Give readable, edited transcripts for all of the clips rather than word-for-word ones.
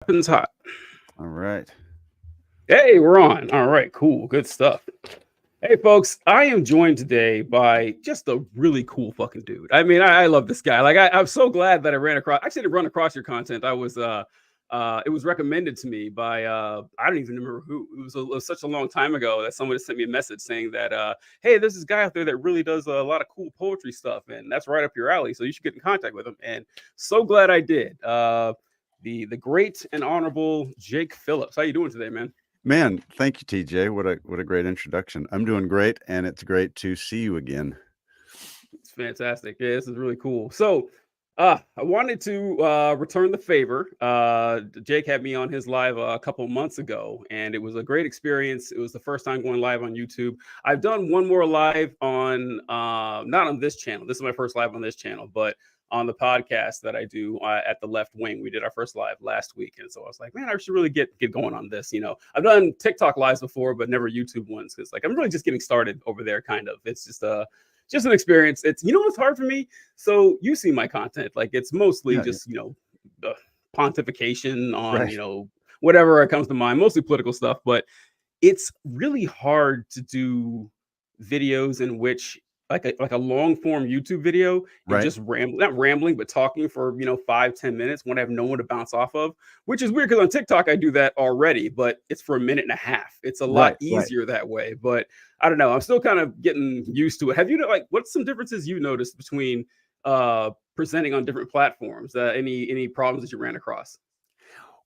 Happens hot. All right. Hey, we're on. All right, cool. Good stuff. Hey, folks, I am joined today by just a really cool fucking dude. I mean, I love this guy. I'm so glad that I ran across, actually, to run across your content. It was recommended to me by, I don't even remember who. It was such a long time ago that someone sent me a message saying that, hey, there's this guy out there that really does a lot of cool poetry stuff, and that's right up your alley. So you should get in contact with him. And so glad I did. The great and honorable Jake Phillips. How you doing today, man? Man, thank you, TJ. What a great introduction. I'm doing great, and it's great to see you again. It's fantastic. Yeah, this is really cool. So, I wanted to return the favor. Jake had me on his live a couple months ago, and it was a great experience. It was the first time going live on YouTube. I've done one more live on not on this channel. This is my first live on this channel, but on the podcast that I do at the Left Wing. We did our first live last week, and so I was like, man, I should really get going on this. You know, I've done TikTok lives before, but never YouTube ones because like I'm really just getting started over there. Kind of, it's just an experience. It's what's hard for me. So you see my content, like it's mostly Yeah, just pontification on right. whatever comes to mind, mostly political stuff. But it's really hard to do videos in which like a long form YouTube video and Right. just not rambling, but talking for 5-10 minutes when I have no one to bounce off of, which is weird because on TikTok I do that already, but it's for a minute and a half. It's a lot Right. Right. easier that way. But I don't know. I'm still kind of getting used to it. Have you like what's some differences you noticed between presenting on different platforms? Any problems that you ran across?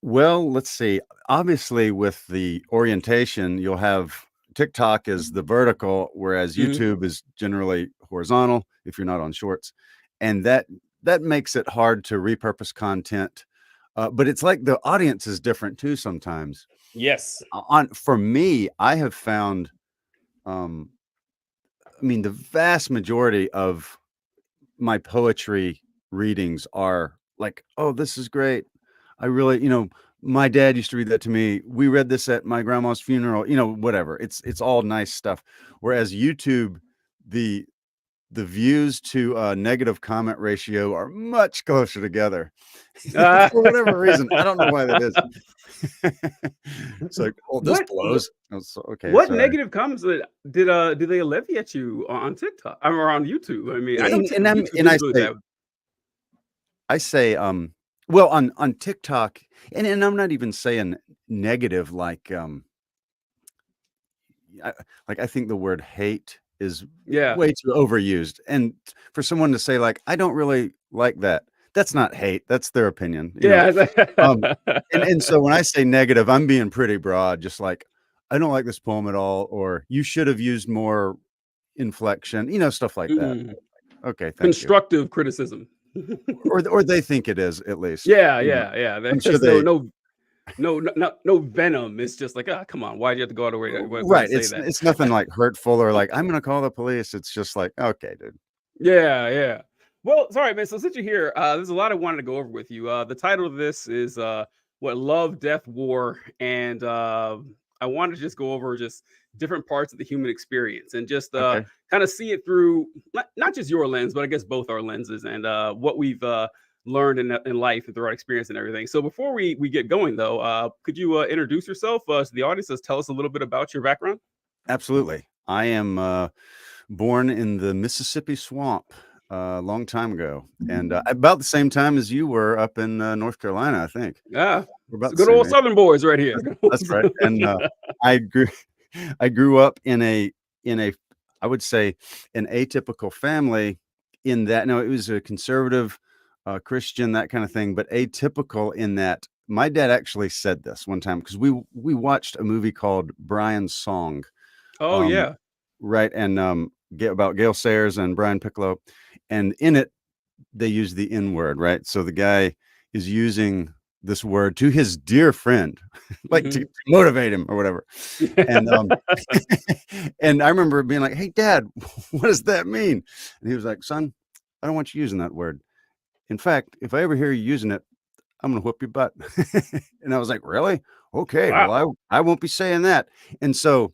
Well, let's see. Obviously, with the orientation, you'll have TikTok is the vertical, whereas Mhm. YouTube is generally horizontal if you're not on shorts. And that makes it hard to repurpose content. But it's like the audience is different too sometimes. Yes. On for me, I have found um I mean the vast majority of my poetry readings are like, "Oh, this is great. I really, my dad used to read that to me. We read this at my grandma's funeral," whatever. It's all nice stuff. Whereas YouTube, the the views to negative comment ratio are much closer together. Uh, For whatever reason. I don't know why that is. It's like, "Oh, this what blows." Oh, okay, what sorry. negative comments did they levy at you on TikTok or on YouTube? I mean, I know YouTube And is really bad. I say, well, on TikTok, and I'm not even saying negative, I think the word hate is Yeah, way too overused, and for someone to say, like, "I don't really like that," that's not hate, that's their opinion. yeah. Um, and so when I say negative, I'm being pretty broad, just like, "I don't like this poem at all," or "You should have used more inflection," stuff like that. Mm, Okay, thank you. constructive criticism. Or they think it is, at least, Yeah, yeah, yeah. I'm sure There's they no venom. It's just like, ah, come on, why do you have to go out of way to right, say that? it's nothing, like, hurtful or like, "I'm gonna call the police," it's just like, "Okay, dude." Yeah, yeah. Well, sorry, man. So since you're here, there's a lot I wanted to go over with you. The title of this is what love, death, war, and I wanted to just go over just different parts of the human experience and just Okay, kind of see it through not just your lens, but I guess both our lenses and what we've learned in life and through our experience and everything. So before we get going, though, could you introduce yourself to the audience? Just tell us a little bit about your background. absolutely. I am, born in the Mississippi swamp a long time ago, and, about the same time as you were up in, North Carolina, I think. Yeah, We're it's about the good same old age. Southern boys right here. Good old That's right, and, I grew I grew up in a I would say, an atypical family in that no, it was a conservative, Christian, that kinda thing, but atypical in that my dad actually said this one time because we watched a movie called Brian's Song, Oh um, yeah. right, and, about Gale Sayers and Brian Piccolo, and in it, they use the N word, right? So the guy is using this word to his dear friend, like, to Mhm. motivate him or whatever, and, and I remember being like, "Hey, dad, what does that mean?" And he was like, "Son, I don't want you using that word. In fact, if I ever hear you using it, I'm gonna whoop your butt." And I was like, "Really? Okay, well, Wow. I won't be saying that." And so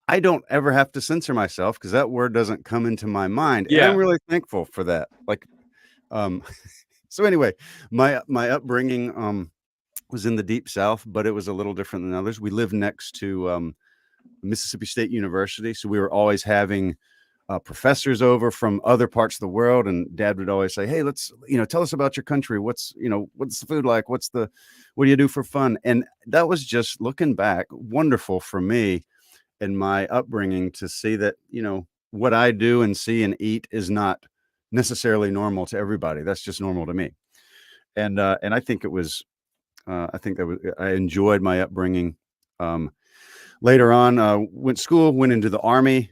I don't ever have to censor myself because that word doesn't come into my mind, and I'm Yeah. really thankful for that. Like, um, so anyway, my upbringing, was in the deep South, but it was a little different than others. We lived next to Mississippi State University, so we were always having professors over from other parts of the world, and Dad would always say, "Hey, let's tell us about your country. What's the food like? What do you do for fun?" And that was, just looking back, wonderful for me and my upbringing to see that what I do and see and eat is not necessarily normal to everybody. That's just normal to me. And I think it was I think that was I enjoyed my upbringing. Um, Later on, went into the Army,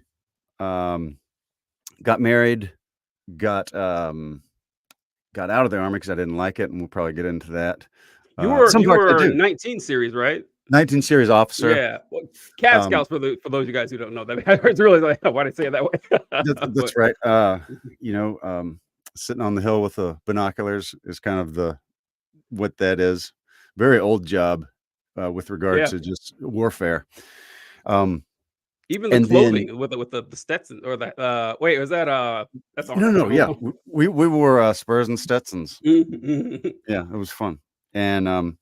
um, got married, got got out of the Army because I didn't like it, and we'll probably get into that. Some You parts I were do. 19 series, right? 19 series officer. Yeah. Well, Cat Um, Scouts, for those of you guys who don't know that. It's really like, why did I say it that way? that's But right. You know, sitting on the hill with the binoculars is kind of what that is. Very old job with regard yeah, to just warfare. Um, even the and then clothing with the Stetson or the wait, was that that's no, army. no, yeah, we wore Spurs and Stetsons. Mhm. Yeah, it was fun. And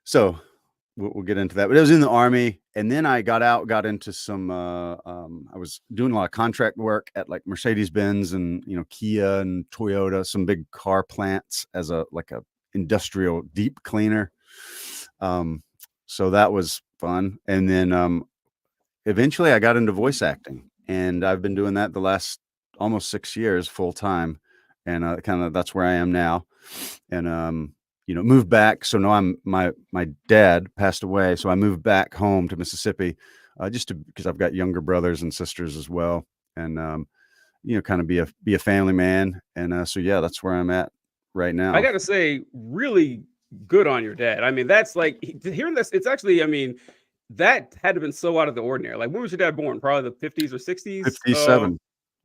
so we'll get into that. But it was in the Army, and then I got out, got into some. I was doing a lot of contract work at like Mercedes Benz and Kia and Toyota, some big car plants as a industrial deep cleaner. Um, so that was fun. And then eventually I got into voice acting, and I've been doing that the last almost 6 years full time, and kind of that's where I am now. And moved back. So now my dad passed away, so I moved back home to Mississippi, just because I've got younger brothers and sisters as well, and kind of be a family man. And so yeah, that's where I'm at right I now. gotta say, really good on your dad. I mean, that's like hearing this. It's actually, I mean, that had to have been so out of the ordinary. Like, when was your dad born? Probably the 50s or 60s. 57. Yep,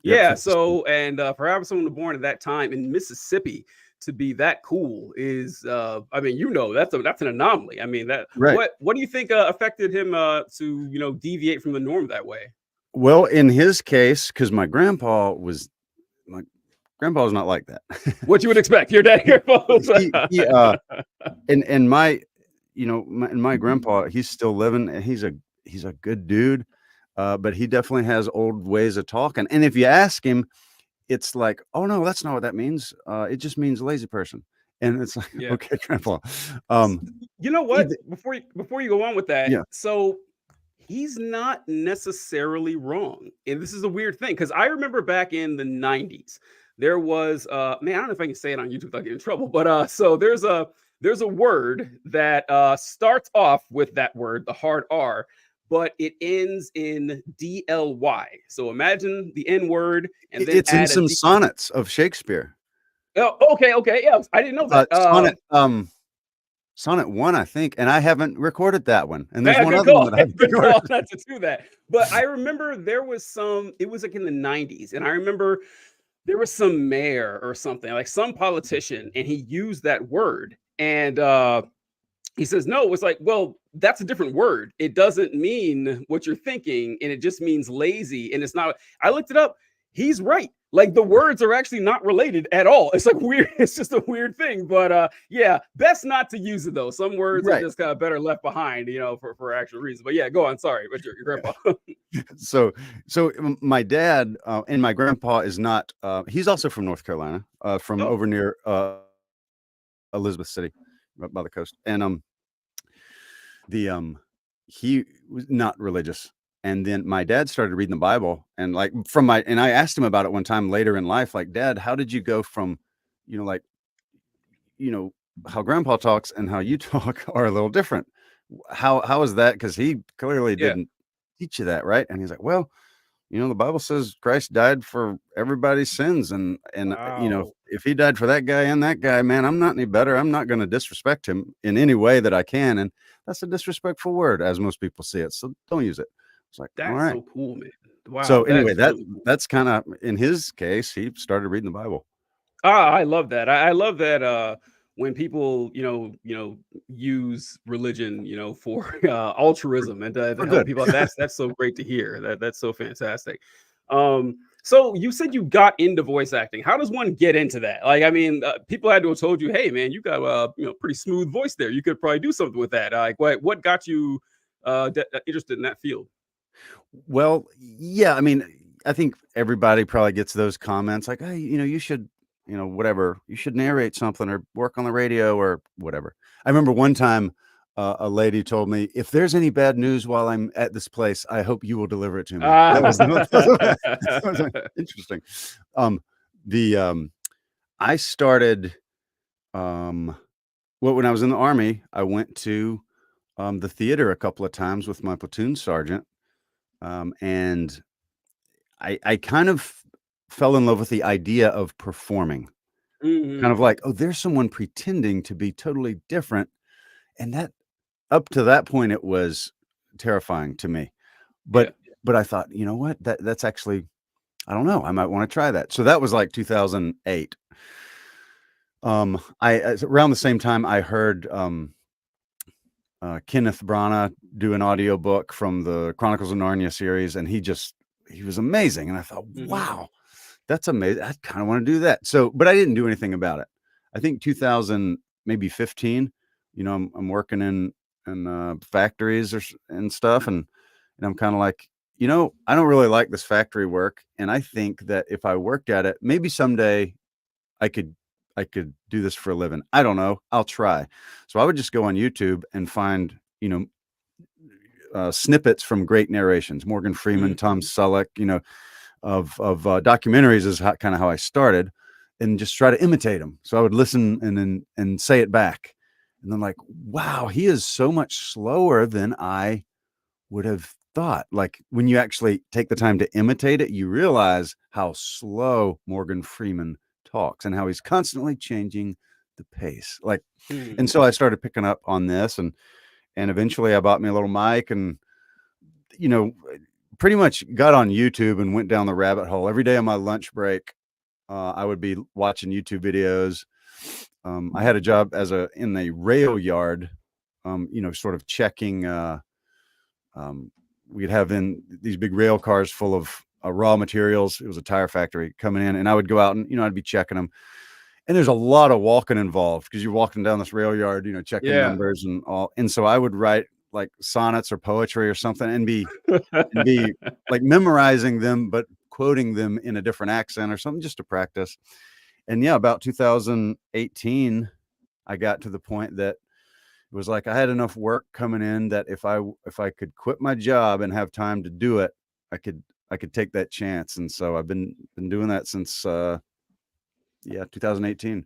Yeah. 57. So, and for having someone born at that time in Mississippi to be that cool is, I mean, that's an anomaly. I mean, Right. what do you think affected him to deviate from the norm that way? Well, in his case, because my grandpa was not like that. What you would expect, your dad, your folks. He and my and my grandpa, he's still living, and he's a good dude, but he definitely has old ways of talking. And if you ask him, it's like, "Oh no, that's not what that means. It just means lazy person." And it's like, Yeah. "Okay, grandpa." S- Um, You know what? either, Before you go on with that, yeah, so he's not necessarily wrong. And this is a weird thing because I remember back in the 90s, there was man, I don't know if I can say it on YouTube without getting in trouble, but so there's a word that starts off with that word, the hard R, but it ends in DLY. So imagine the N word and then it's in add a some D. sonnets of Shakespeare. Oh, okay, okay. Yeah, I didn't know Uh, that. sonnet, um, Sonnet 1, I think, and I haven't recorded that one. And there's Yeah, one good other one call. that I haven't Good recorded. call not to do that. But I remember there was it was like in the 90s, and I remember there was some mayor or something, like some politician, and he used that word. And he says, no, it's like, well, that's a different word. It doesn't mean what you're thinking, and it just means lazy. And it's not, I looked it up. He's right. Like, the words are actually not related at all. It's like weird. It's just a weird thing. But yeah, best not to use it though. Some words are Right. just kind of better left behind, for actual reasons. But yeah, go on. Sorry, but your grandpa. So my dad and my grandpa is not he's also from North Carolina, from Oh, over near Elizabeth City, right by the coast. And the he was not religious. And then my dad started reading the Bible, and and I asked him about it one time later in life, like, "Dad, how did you go from, like, you know, how grandpa talks and how you talk are a little different. How is that? Because he clearly yeah. didn't teach you that, right?" And he's like, "Well, the Bible says Christ died for everybody's sins, and Wow. if he died for that guy and that guy, man, I'm not any better. I'm not going to disrespect him in any way that I can, and that's a disrespectful word, as most people see it. So don't use it." It's like, all That's right. so cool, man. So Wow, that anyway, is really cool. that's kind of in his case. He started reading the Bible I love that. I love that when people, use religion, for for, altruism and to for help good. people out. That's so great to hear. That's so fantastic. Um, So you said you got into voice acting. How does one get into that? Like, I mean, people had to have told you, "Hey, man, you got a pretty smooth voice there. You could probably do something with that." Like, what got you interested in that field? Well, yeah, I mean, I think everybody probably gets those comments like, "Hey, you should, whatever, you should narrate something or work on the radio or whatever." I remember one time a lady told me, "If there's any bad news while I'm at this place, I hope you will deliver it to me." That was, that was interesting. Um, the I started well, when I was in the Army, I went to the theater a couple of times with my platoon sergeant. And I kind of fell in love with the idea of performing, kind of Mhm. like, oh, there's someone pretending to be totally different. And that up to that point, it was terrifying to me. But Yeah. but I thought, you know what? That's actually, I don't know. I might want to try that. So that was like 2008. Around the same time I heard Kenneth Branagh do an audiobook from the Chronicles of Narnia series, and he was amazing. And I thought, Mhm. wow, that's amazing. I kind of want to do that. So, but I didn't do anything about it. I think 2000, maybe 15, I'm working in factories and stuff. And I'm kind of like, I don't really like this factory work. And I think that if I worked at it, maybe someday I could, I could do this for a living. I don't know. I'll try. So I would just go on YouTube and find, snippets from great narrations, Morgan Freeman, Mhm. Tom Selleck, of documentaries is kind of how I started, and just try to imitate them. So I would listen and say it back, and then like, wow, he is so much slower than I would have thought. Like when you actually take the time to imitate it, you realize how slow Morgan Freeman talks and how he's constantly changing the pace. Like, and Mhm. so I started picking up on this, and eventually I bought me a little mic and you know, pretty much got on YouTube and went down the rabbit hole. Every day on my lunch break, I would be watching YouTube videos. I had a job in a rail yard, sort of checking. Um, we'd have in these big rail cars full of raw materials. It was a tire factory coming in, and I would go out and I'd be checking them. And there's a lot of walking involved because you're walking down this rail yard, checking Yeah. numbers and all. And so I would write like sonnets or poetry or something and be like memorizing them, but quoting them in a different accent or something just to practice. And yeah, about 2018, I got to the point that it was like I had enough work coming in that if I could quit my job and have time to do it, I could I could take that chance. And so I've been doing that since 2018.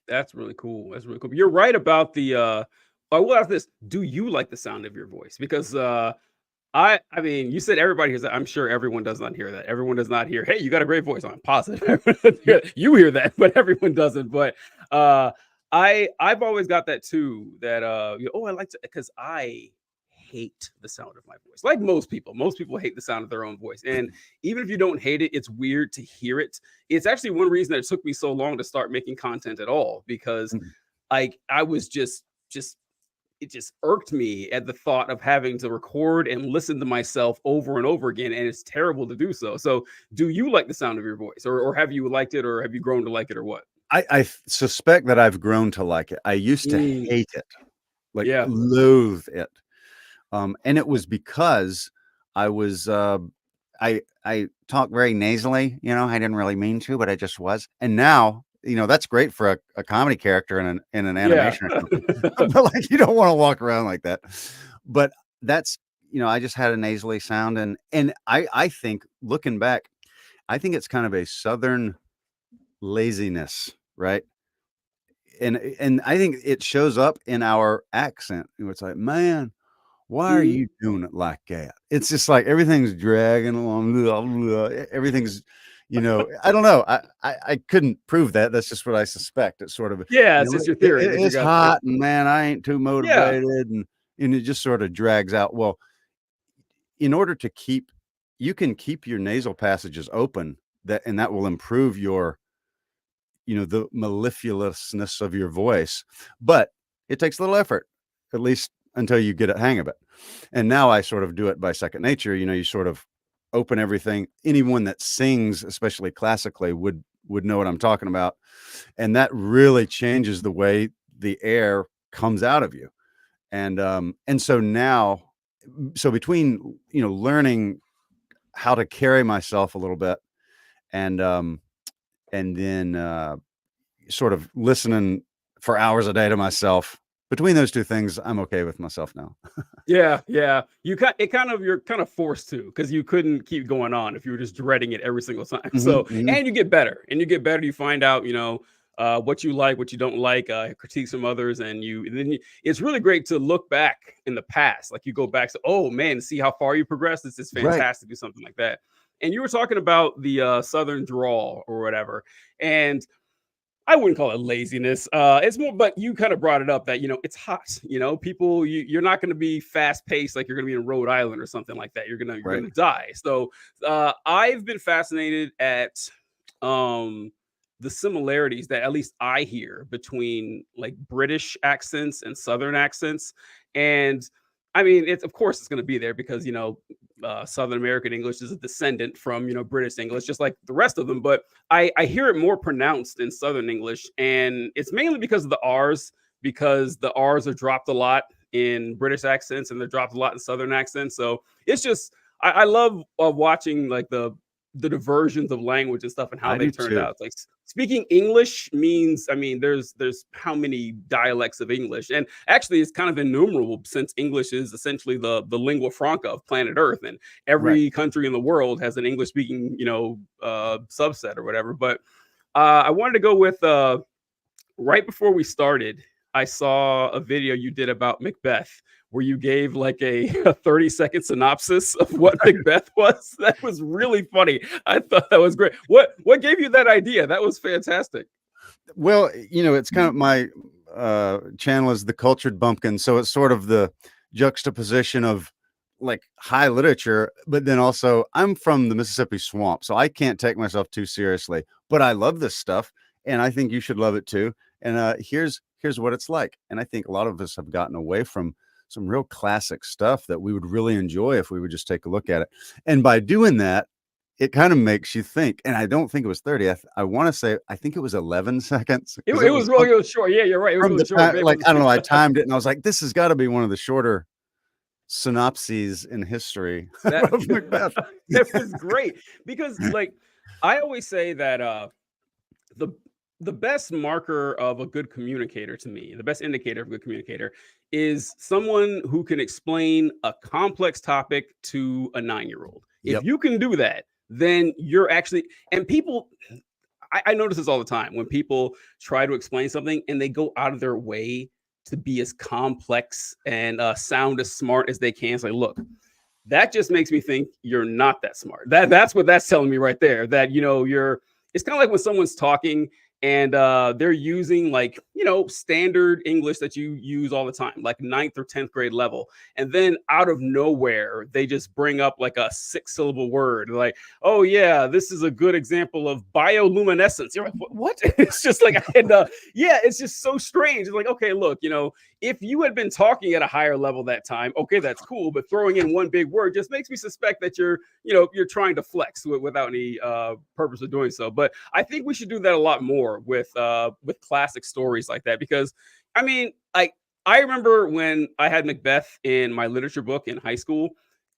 That's really cool. That's really cool. You're right about the I will ask this. Do you like the sound of your voice? Because I mean, you said everybody hears that. I'm sure everyone does not hear that. Everyone does not hear, "Hey, you got a great voice." I'm positive. You hear that, but everyone doesn't. But I've always got that too. That oh, I like to because I hate the sound of my voice. Like most people. Most people hate the sound of their own voice. And even if you don't hate it, it's weird to hear it. It's actually one reason that it took me so long to start making content at all because Mhm. I was just it just irked me at the thought of having to record and listen to myself over and over again, and it's terrible to do so. So, do you like the sound of your voice, or have you liked it, or have you grown to like it, or what? I suspect that I've grown to like it. I used to Mm, hate it, like yeah, loathe it. And it was because I was I talk very nasally, I didn't really mean to, but I just was. And now, that's great for a comedy character in an yeah, animation or something. But like you don't want to walk around like that. But that's I just had a nasally sound and I think looking back, I think it's kind of a southern laziness, right? And I think it shows up in our accent. It's like, man, why are mhm, you doing it like that? It's just like everything's dragging along. Blah, blah, everything's, I don't know. I couldn't prove that. That's just what I suspect. It's sort of, yeah. It's just your theory, but you it's got it. hot and man, I ain't too Yeah, motivated. And it just sort of drags out. Well, in order to you can keep your nasal passages open and that will improve the mellifluousness of your voice, but it takes a little effort, at least until you get a hang of it. And now I sort of do it by second nature. You sort of open everything. Anyone that sings, especially classically, would know what I'm talking about. And that really changes the way the air comes out of you. And so now, so between, learning how to carry myself a little bit and then sort of listening for hours a day to myself, between those two things, I'm okay with myself now. Yeah, yeah. You're kind of forced to, because you couldn't keep going on if you were just dreading it every single time. Mhm, So, mhm. and you get better, and you get better. You find out, what you like, what you don't like, critiques from others, it's really great to look back in the past. Like you go back, to, oh man, see how far you progressed. This is Right, fantastic. Do something like that. And you were talking about the Southern drawl or whatever, and I wouldn't call it laziness. It's more, but you kind of brought it up that it's hot. People, you're not going to be fast paced like you're going to be in Rhode Island or something like that. You're right, gonna die. So I've been fascinated at um, the similarities that at least I hear between like British accents and Southern accents, and I mean, it's of course it's going to be there because Southern American English is a descendant from British English, just like the rest of them, but I hear it more pronounced in Southern English, and it's mainly because of the R's, because the R's are dropped a lot in British accents and they're dropped a lot in Southern accents. So it's just I love watching like the diversions of language and stuff and how I they do turned too. out. Like speaking English means, I mean, there's how many dialects of English, and actually it's kind of innumerable since English is essentially the lingua franca of planet Earth, and Right. every country in the world has an English speaking subset or whatever. But I wanted to go with right before we started, I saw a video you did about Macbeth where you gave like a 30-second synopsis of what Macbeth was. That was really funny. I thought that was great. What gave you that idea? That was fantastic. Well, it's kind of my channel is the cultured bumpkin, so it's sort of the juxtaposition of like high literature, but then also I'm from the Mississippi swamp, so I can't take myself too seriously. But I love this stuff, and I think you should love it too. And here's what it's like. And I think a lot of us have gotten away from some real classic stuff that we would really enjoy if we would just take a look at it. And by doing that, it kind of makes you think, and I don't think it was 30. I wanna say, I think it was 11 seconds It, because it it was was really short. Yeah, you're right. It was from really the short. time, Maybe like, from I don't know, I the timed it and I was like, "This has gotta be one of the shorter synopses in history that of Macbeth." that was great because like I always say that the the best marker of a good communicator to me, the best indicator of a good communicator is someone who can explain a complex topic to a 9-year-old. If Yep, you can do that, then you're actually, and people, I notice this all the time when people try to explain something and they go out of their way to be as complex and sound as smart as they can. It's like, look, that just makes me think you're not that smart. That's what that's telling me right there. That you're. It's kind of like when someone's talking and they're using like standard English that you use all the time, like ninth or 10th grade level, and then out of nowhere they just bring up like a 6-syllable word, like, oh yeah, this is a good example of bioluminescence. You're like, what? It's just like, and yeah, it's just so strange. It's like, okay, look, if you had been talking at a higher level that time, okay, that's cool. But throwing in one big word just makes me suspect that you're trying to flex without any purpose of doing so. But I think we should do that a lot more with classic stories like that because, I mean, like I remember when I had Macbeth in my literature book in high school,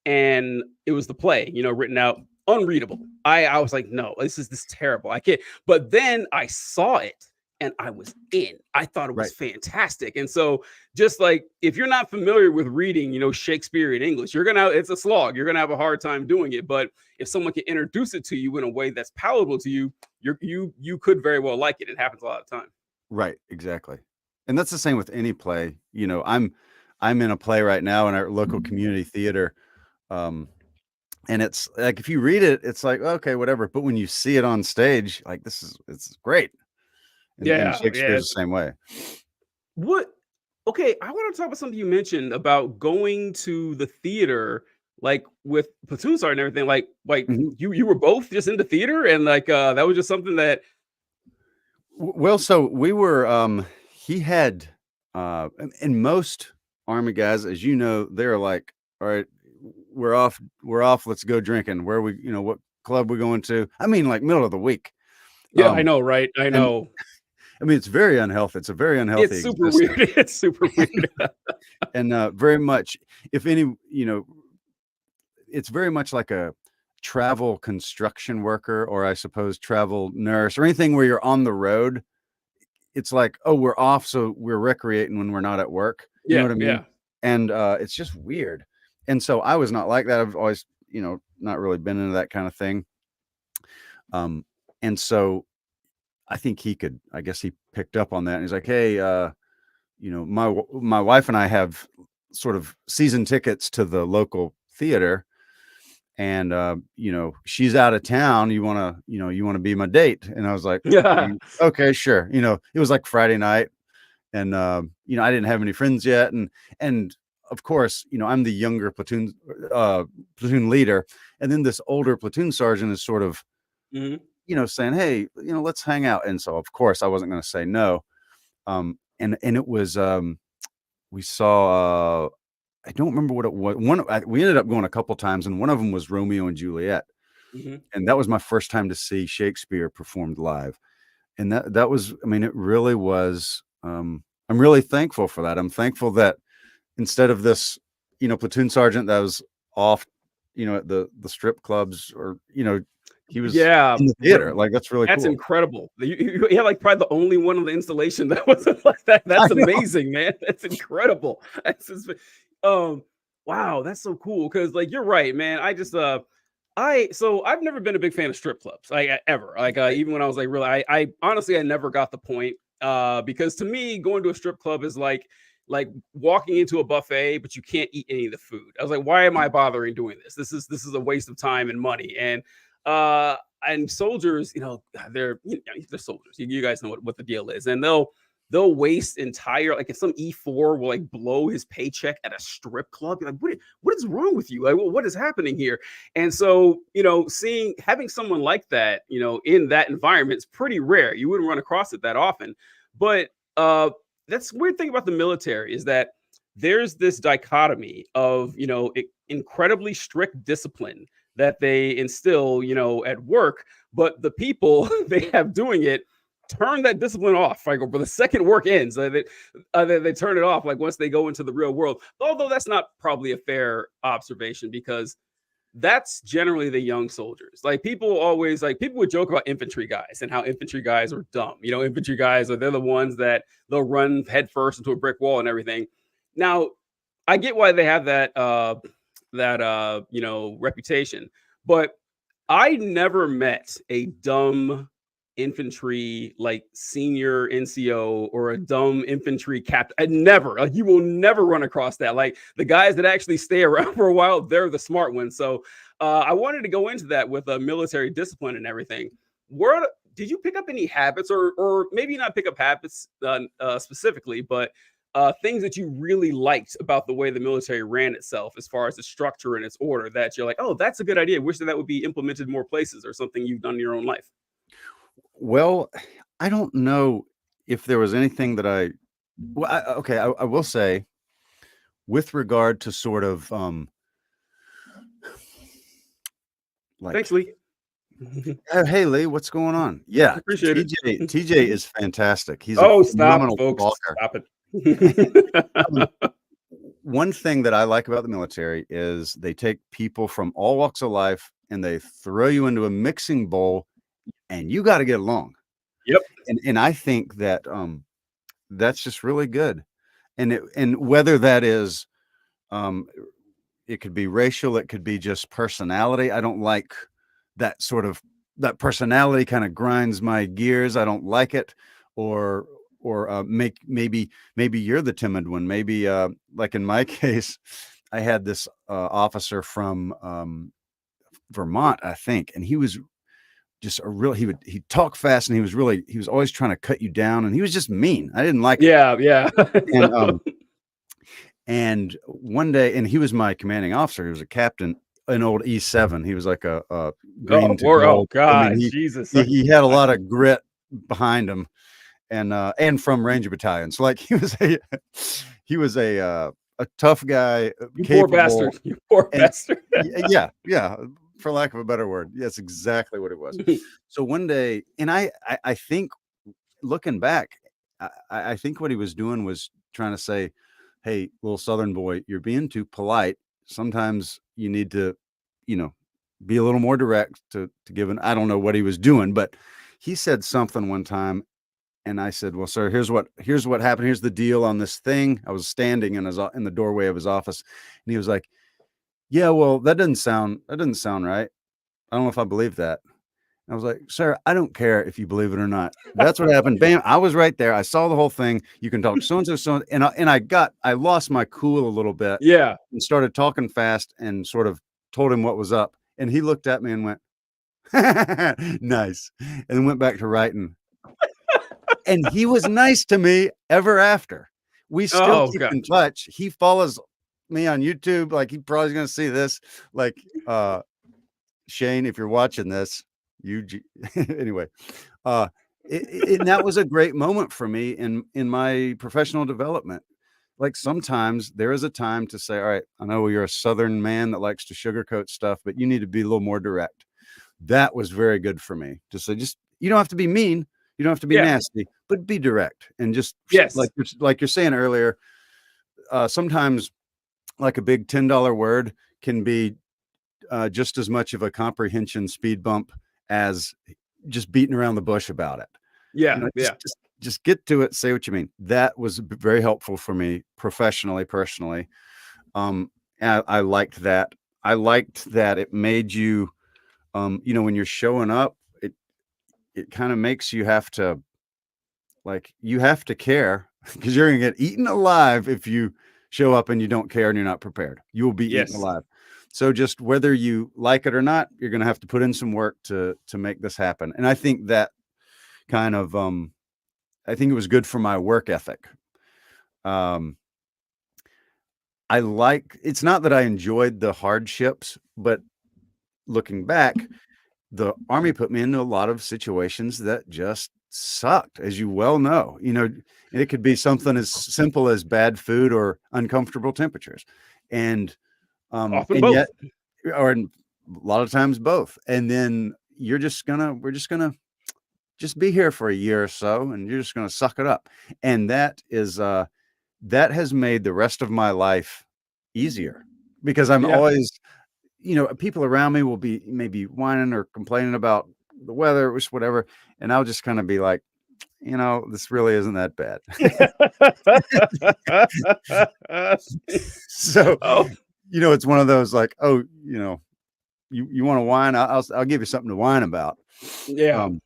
and it was the play, written out unreadable. I was like, no, this terrible. I can't. But then I saw it and I was in. I thought it was right. fantastic. And so just like if you're not familiar with reading, Shakespeare in English, it's a slog. You're gonna have a hard time doing it. But if someone can introduce it to you in a way that's palatable to you, you could very well like it. It happens a lot of time. Right, exactly. And that's the same with any play. I'm in a play right now in our local community theater, um, and it's like, if you read it, it's like, "Okay, whatever," but when you see it on stage, like, it's great, and Yeah, yeah. Shakespeare's the same way. What? Okay, I want to talk about something you mentioned about going to the theater, like with platoon sergeant and everything. Like Mhm. you were both just into theater, and like that was just something that. Well, so we were, he had, and most Army guys, as you know, they're like, "All right, we're off. We're off. Let's go drinking. Where we, what club we going to? I mean, like middle of the week. Yeah, I know, right? I And know. I mean, it's very unhealthy. It's a very unhealthy It's super weird. existence. It's super weird. And very much, if any, it's very much like a travel construction worker, or I suppose travel nurse, or anything where you're on the road. It's like, oh, we're off, so we're recreating when we're not at work. You know Yeah, what I mean? yeah. And it's just weird. And so I was not like that. I've always, not really been into that kind of thing. And so I think I guess he picked up on that, and he's like, hey, my wife and I have sort of season tickets to the local theater, and she's out of town. You want to be my date? And I was like, Yeah. okay, sure. It was like Friday night, and I didn't have any friends yet, and of course, I'm the younger platoon leader, and then this older platoon sergeant is sort of Mhm. saying, hey, let's hang out. And so of course I wasn't going to say no. And it was we saw I don't remember what it was. We ended up going a couple times, and one of them was Romeo and Juliet, Mhm. and that was my first time to see Shakespeare performed live. And that was, I mean, it really was. I'm really thankful for that. I'm thankful that instead of this, platoon sergeant that was off, at the strip clubs, or he was Yeah, in the theater. Like, that's really that's cool. incredible. You're like probably the only one on the installation that wasn't like that. I That's know. amazing, man. That's incredible. That's just, um, wow, that's so cool. Because like you're right, man. I've never been a big fan of strip clubs, like ever. Like Right. even when I was like really, I honestly I never got the point. Because to me, going to a strip club is like walking into a buffet, but you can't eat any of the food. I was like, why am I bothering doing this? This is a waste of time and money. Uh and soldiers, they're soldiers. You guys know what the deal is, and they'll waste entire like if some E4 will like blow his paycheck at a strip club. You're like, what is wrong with you? Like, what is happening here? And so, having someone like that, in that environment is pretty rare. You wouldn't run across it that often. But that's the weird thing about the military is that there's this dichotomy of, incredibly strict discipline that they instill, at work, but the people they have doing it turn that discipline off. Like, but the second work ends, they turn it off. Like once they go into the real world. Although that's not probably a fair observation because that's generally the young soldiers. Like people would joke about infantry guys and how infantry guys are dumb. Infantry guys they're the ones that they'll run headfirst into a brick wall and everything. Now, I get why they have that reputation, but I never met a dumb infantry like senior NCO or a dumb infantry captain. I never, like, you will never run across that. Like the guys that actually stay around for a while, they're the smart ones. So I wanted to go into that with military discipline and everything. Where did you pick up any habits, or maybe not pick up habits specifically, but things that you really liked about the way the military ran itself, as far as the structure and its order, that you're like, oh, that's a good idea. Wish that would be implemented more places, or something you've done in your own life. Well, I don't know if there was anything that okay, I will say, with regard to sort of, Thanks, like, Lee. Hey, Lee, what's going on? Yeah, Appreciate it. TJ is fantastic. He's a Oh, stop, phenomenal folks. talker. Stop Um, it. one thing that I like about the military is they take people from all walks of life and they throw you into a mixing bowl, and you got to get along. Yep. And I think that that's just really good. And whether that is, um, it could be racial, it could be just personality. I don't like that that personality kind of grinds my gears. I don't like it. Or maybe you're the timid one. Maybe like in my case, I had this officer from Vermont, I think, and he was just he'd talk fast, and he was always trying to cut you down, and he was just mean. I didn't like it. Yeah, yeah. And and one day, and he was my commanding officer. He was a captain, an old E7. He was like a green to gold. I God, mean, Jesus. he had a lot of grit behind him, and from Ranger Battalion. So like he was a a tough guy, You poor capable, bastard. You poor and bastard. yeah, yeah, for lack of a better word, that's exactly what it was. So one day, and I think looking back, I think what he was doing was trying to say, "Hey, little Southern boy, you're being too polite. Sometimes you need to, you know, be a little more direct to give an." I don't know what he was doing, but he said something one time, and I said, "Well, sir, here's what happened. Here's the deal on this thing." I was standing in the doorway of his office, and he was like, "Yeah, well, that doesn't sound right. I don't know if I believe that." I was like, "Sir, I don't care if you believe it or not. That's what happened. Bam, I was right there. I saw the whole thing. You can talk so and so, so and I lost my cool a little bit Yeah. and started talking fast and sort of told him what was up. And he looked at me and went, nice, and went back to writing. And he was nice to me ever after. We still Oh keep god. in touch. He follows me on YouTube. Like he probably gonna see this. Like Shane, if you're watching this, anyway, uh, and that was a great moment for me in my professional development. Like sometimes there is a time to say, all right, I know you're a Southern man that likes to sugarcoat stuff, but you need to be a little more direct. That was very good for me to say, just you don't have to be mean, you don't have to be Yeah. nasty, but be direct and just Yes. like you're saying earlier. Sometimes like a big $10 word can be just as much of a comprehension speed bump as just beating around the bush about it. You Yeah. know, Yeah. just get to it, say what you mean. That was very helpful for me professionally, personally. I liked that. I liked that it made you, when you're showing up, it kind of makes you have to you have to care because you're gonna get eaten alive if you show up and you don't care and you're not prepared. You will be eaten Yes. alive. So just whether you like it or not, you're gonna have to put in some work to make this happen. And I think that kind of I think it was good for my work ethic. Um, it's not that I enjoyed the hardships, but looking back, the Army put me into a lot of situations that just sucked, as you well know. It could be something as simple as bad food or uncomfortable temperatures. And Often and both. yet or a lot of times both. And then we're just gonna just be here for a year or so, and you're just gonna suck it up. And that has made the rest of my life easier because I'm Yeah. always, people around me will be maybe whining or complaining about the weather, or whatever, and I'll just kind of be like, this really isn't that bad. So, Oh, it's one of those like, oh, you want to whine? I'll give you something to whine about. yeah. Um,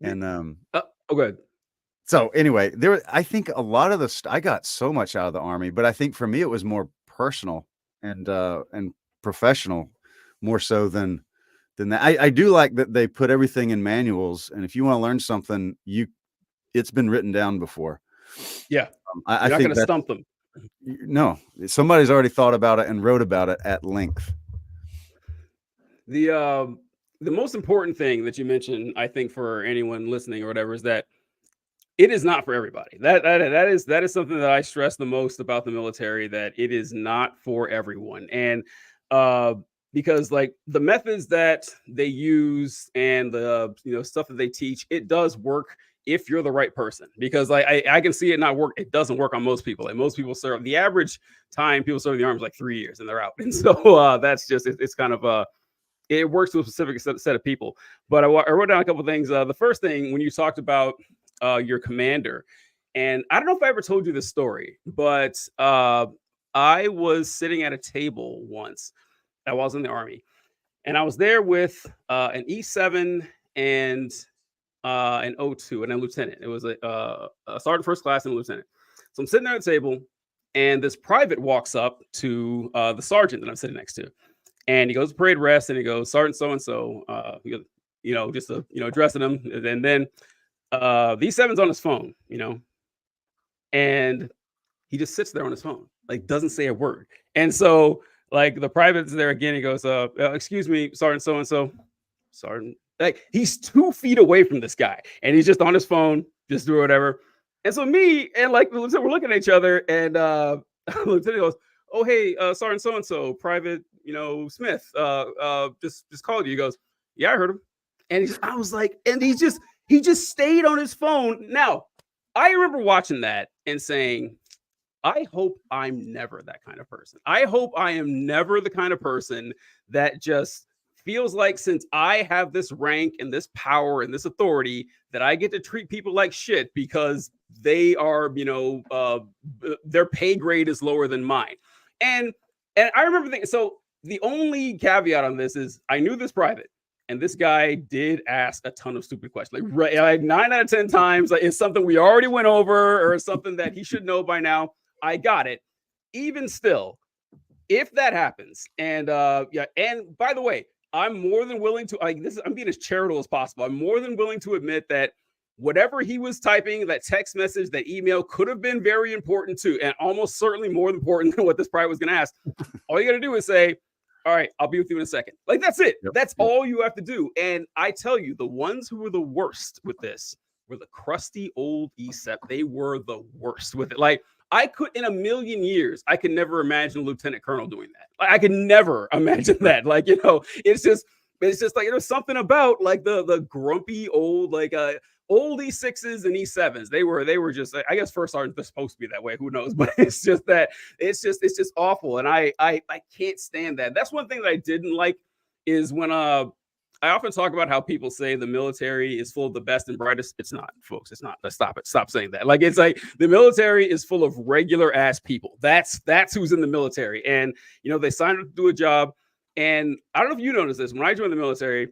The and oh, good. So anyway, I think a lot of I got so much out of the Army, but I think for me it was more personal and professional, more so than that. I do like that they put everything in manuals, and if you want to learn something, it's been written down before. Yeah. I You're not think gonna that stump them. no, somebody's already thought about it and wrote about it at length. The the most important thing that you mentioned, I think, for anyone listening or whatever, is that it is not for everybody. That is something that I stress the most about the military, that it is not for everyone. And uh because like the methods that they use and the stuff that they teach, it does work if you're the right person. Because like I can see it not work. It doesn't work on most people. Like most people serve, the average time people serve in the army is like 3 years and they're out. And so that's just it's kind of it works with a specific set of people. But I wrote down a couple of things. The first thing, when you talked about your commander, and I don't know if I ever told you this story, but I was sitting at a table once. I was in the army, and I was there with an E7 and an O2 and a lieutenant. It was a sergeant first class and a lieutenant. So I'm sitting there at the table, and this private walks up to the sergeant that I'm sitting next to, and he goes to parade rest, and he goes, Sergeant so and so, just to, addressing him, and then the seven's on his phone, and he just sits there on his phone, like doesn't say a word. And so like the private's there again. He goes, excuse me, Sergeant so and so, Sergeant. Like he's 2 feet away from this guy, and he's just on his phone, just doing whatever. And so me and like the lieutenant, we're looking at each other, and Lieutenant goes, "Oh hey, Sergeant so and so, Private, Smith, just called you." He goes, "Yeah, I heard him." And I was like, and he just stayed on his phone. Now, I remember watching that and saying, I hope I'm never that kind of person. I hope I am never the kind of person that just feels like, since I have this rank and this power and this authority, that I get to treat people like shit because they are, their pay grade is lower than mine. And and I remember thinking, so the only caveat on this is I knew this private. And this guy did ask a ton of stupid questions, like 9 out of 10 times, like it's something we already went over or something that he should know by now. I got it. Even still, if that happens, and yeah, and by the way, I'm more than willing to, like, this. I'm being as charitable as possible. I'm more than willing to admit that whatever he was typing, that text message, that email, could have been very important too, and almost certainly more important than what this private was going to ask. All you got to do is say, "All right, I'll be with you in a second." Like, that's it. Yep, That's yep. all you have to do. And I tell you, the ones who were the worst with this were the crusty old ESEP. They were the worst with it. Like, I could, in a million years, I could never imagine a lieutenant colonel doing that. Like, I could never imagine that. Like, it's just like there's something about like the grumpy old, like old E6s and E7s. They were just, I guess first sergeants they're supposed to be that way. Who knows? But it's just that it's just awful. And I can't stand that. That's one thing that I didn't like is when I often talk about how people say the military is full of the best and brightest. It's not, folks. It's not. Let's stop it. Stop saying that. Like, it's like the military is full of regular ass people. That's who's in the military. And they signed up to do a job. And I don't know if you noticed this. When I joined the military,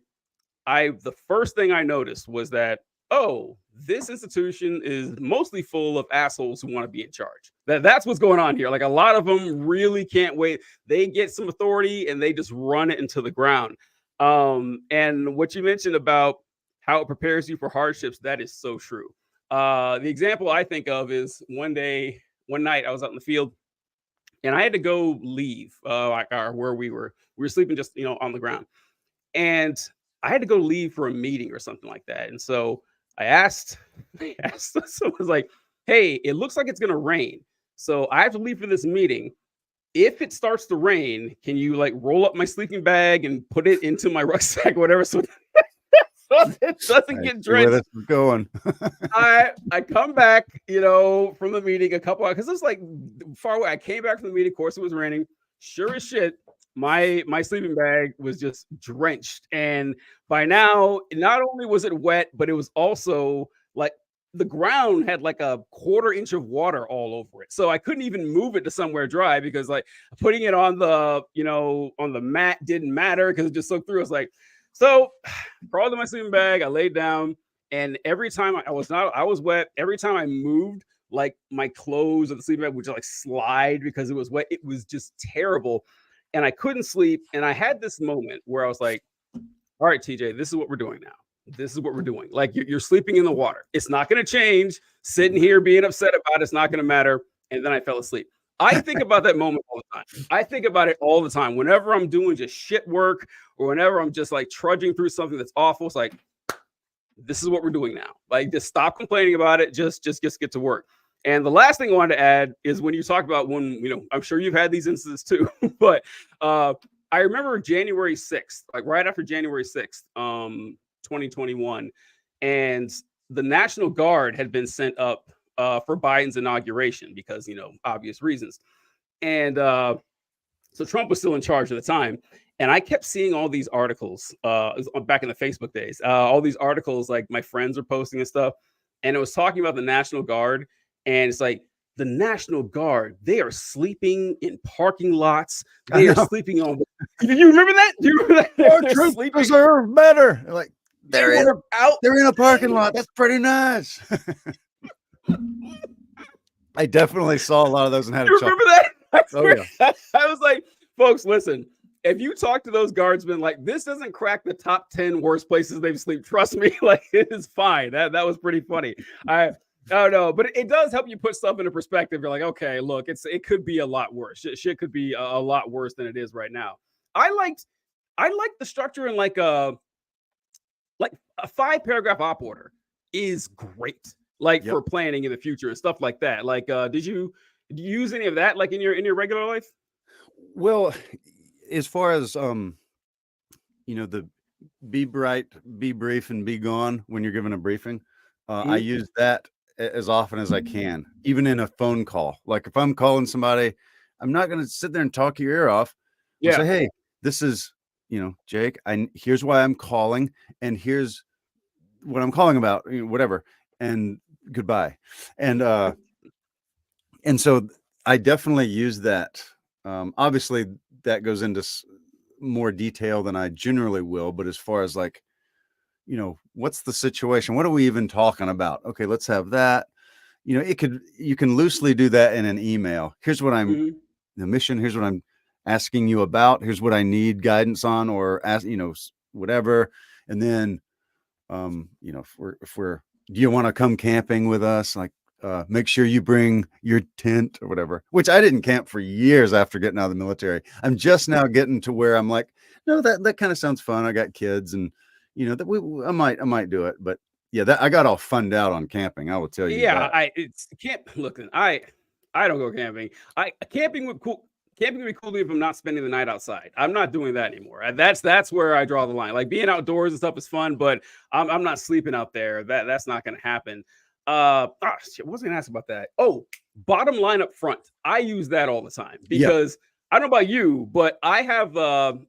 the first thing I noticed was that, oh, this institution is mostly full of assholes who want to be in charge. That's what's going on here. Like, a lot of them really can't wait. They get some authority and they just run it into the ground. And what you mentioned about how it prepares you for hardships, that is so true. The example I think of is one night I was out in the field and I had to go leave, where we were sleeping just, on the ground. And I had to go leave for a meeting or something like that. And so I asked, someone was like, "Hey, it looks like it's going to rain. So I have to leave for this meeting. If it starts to rain, can you like roll up my sleeping bag and put it into my rucksack, or whatever, so it doesn't I get see where drenched?" this is going. I come back, from the meeting a couple hours because it's like far away. I came back from the meeting. Of course, it was raining. Sure as shit, my sleeping bag was just drenched. And by now, not only was it wet, but it was also like the ground had like a quarter inch of water all over it. So I couldn't even move it to somewhere dry because like putting it on the mat didn't matter because it just soaked through. I was like, so crawled in my sleeping bag. I laid down, and every time I was wet. Every time I moved, like my clothes or the sleeping bag would just like slide because it was wet. It was just terrible, and I couldn't sleep. And I had this moment where I was like, "All right, TJ, this is what we're doing now. This is what we're doing. Like, you're sleeping in the water. It's not going to change. Sitting here being upset about it's not going to matter." And then I fell asleep. I think about that moment all the time. I think about it all the time. Whenever I'm doing just shit work, or whenever I'm just like trudging through something that's awful, it's like, this is what we're doing now. Like, just stop complaining about it. Just get to work. And the last thing I wanted to add is when you talk about when, I'm sure you've had these instances too, but I remember January 6th, like right after January 6th, 2021, and the National Guard had been sent up for Biden's inauguration because, obvious reasons. And so Trump was still in charge at the time. And I kept seeing all these articles back in the Facebook days, all these articles like my friends were posting and stuff. And it was talking about the National Guard. And it's like, the National Guard, they are sleeping in parking lots. They are sleeping on. Do you remember that? Do you remember that? Our troops deserve better. Like, they're in a parking lot. That's pretty nice. I definitely saw a lot of those and had a chuckle. Remember that? Oh, yeah. I was like, folks, listen, if you talk to those guardsmen, like, this doesn't crack the top 10 worst places they've slept. Trust me, like, it is fine. That was pretty funny. I don't know, but it does help you put stuff into perspective. You're like, okay, look, it could be a lot worse. Shit could be a lot worse than it is right now. I liked the structure in like a 5-paragraph op order is great. Like, Yep. for planning in the future and stuff like that. Like, did you Do you use any of that like in your regular life? Well, as far as the be bright, be brief, and be gone when you're given a briefing. I Mhm. use that as often as I can, even in a phone call. Like if I'm calling somebody, I'm not going to sit there and talk your ear off. I'll say, Yeah. hey, this is, Jake, here's why I'm calling, and here's what I'm calling about, whatever, and goodbye. And, and so I definitely use that. Obviously, that goes into more detail than I generally will, but as far as like, what's the situation? What are we even talking about? Okay, let's have that. You can loosely do that in an email. Here's what Mhm. the mission. Here's what I'm asking you about. Here's what I need guidance on, or ask, whatever. And then, if we're, do you want to come camping with us? Like, make sure you bring your tent or whatever, which I didn't camp for years after getting out of the military. I'm just now getting to where I'm like, no, that kind of sounds fun. I got kids, and I might do it. But yeah, that I got all funned out on camping. I will tell you Yeah, that. I it's can't look. I don't go camping. I camping would cool. Camping would be cool if I'm not spending the night outside. I'm not doing that anymore. That's where I draw the line. Like being outdoors and stuff is fun, but I'm not sleeping out there. That's not going to happen. Shit, what was I going to ask about that? Oh, bottom line up front. I use that all the time Yeah, because I don't know about you, but I have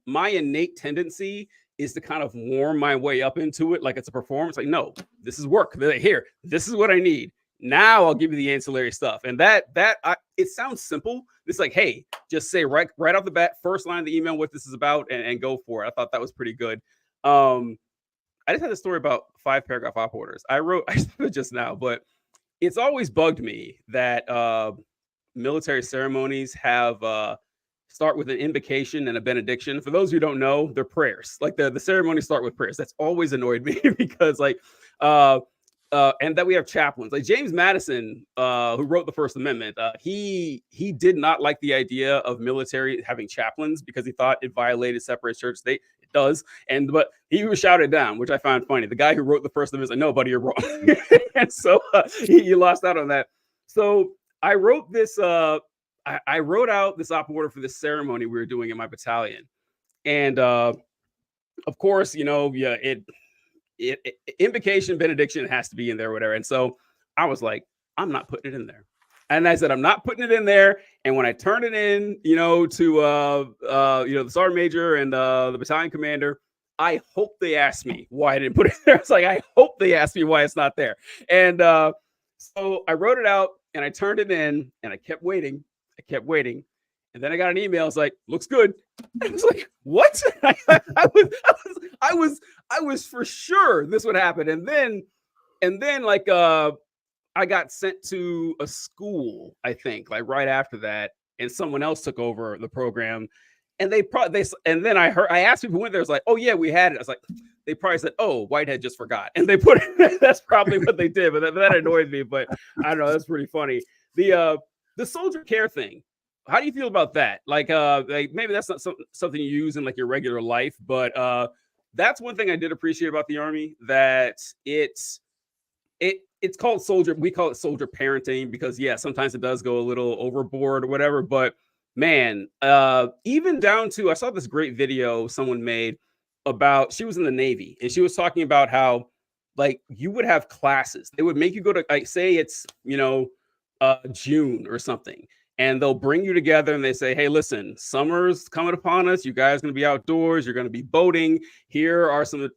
my innate tendency is to kind of warm my way up into it like it's a performance. Like, no, this is work. They're like, here, this is what I need. Now I'll give you the ancillary stuff. And it sounds simple. It's like, hey, just say right off the bat, first line of the email what this is about and go for it. I thought that was pretty good. Um, I just had a story about 5 paragraph op orders. I just it just now, but it's always bugged me that military ceremonies have start with an invocation and a benediction. For those who don't know, they're prayers. Like the ceremonies start with prayers. That's always annoyed me because like uh and that we have chaplains like James Madison, who wrote the First Amendment. He did not like the idea of military having chaplains because he thought it violated separate church state. It does, and but he was shouted down, which I found funny. The guy who wrote the First Amendment was like, "No, buddy, you're wrong," and so he lost out on that. So I wrote this. I wrote out this op order for this ceremony we were doing in my battalion, and of course, yeah, invocation, benediction has to be in there, whatever. And so I was like, I'm not putting it in there. And I said, I'm not putting it in there. And when I turned it in, to the sergeant major and the battalion commander, I hope they asked me why I didn't put it there. It's like I hope they asked me why it's not there. And so I wrote it out and I turned it in and I kept waiting. I kept waiting. And then I got an email. It's like, looks good. I was like, what? I was for sure this would happen. And then like I got sent to a school, I think, like right after that, and someone else took over the program. And and then I asked people who went there, it's like, oh yeah, we had it. I was like, they probably said, oh, Whitehead just forgot. And they put it, that's probably what they did, but that annoyed me. But I don't know, that's pretty funny. The soldier care thing. How do you feel about that? Like maybe that's not something you use in like your regular life, but that's one thing I did appreciate about the army, that it's called soldier. We call it soldier parenting because yeah, sometimes it does go a little overboard or whatever. But man, even down to I saw this great video someone made about she was in the Navy and she was talking about how like you would have classes. They would make you go to like say it's June or something. And they'll bring you together and they say, hey, listen, summer's coming upon us. You guys are going to be outdoors. You're going to be boating. Here's some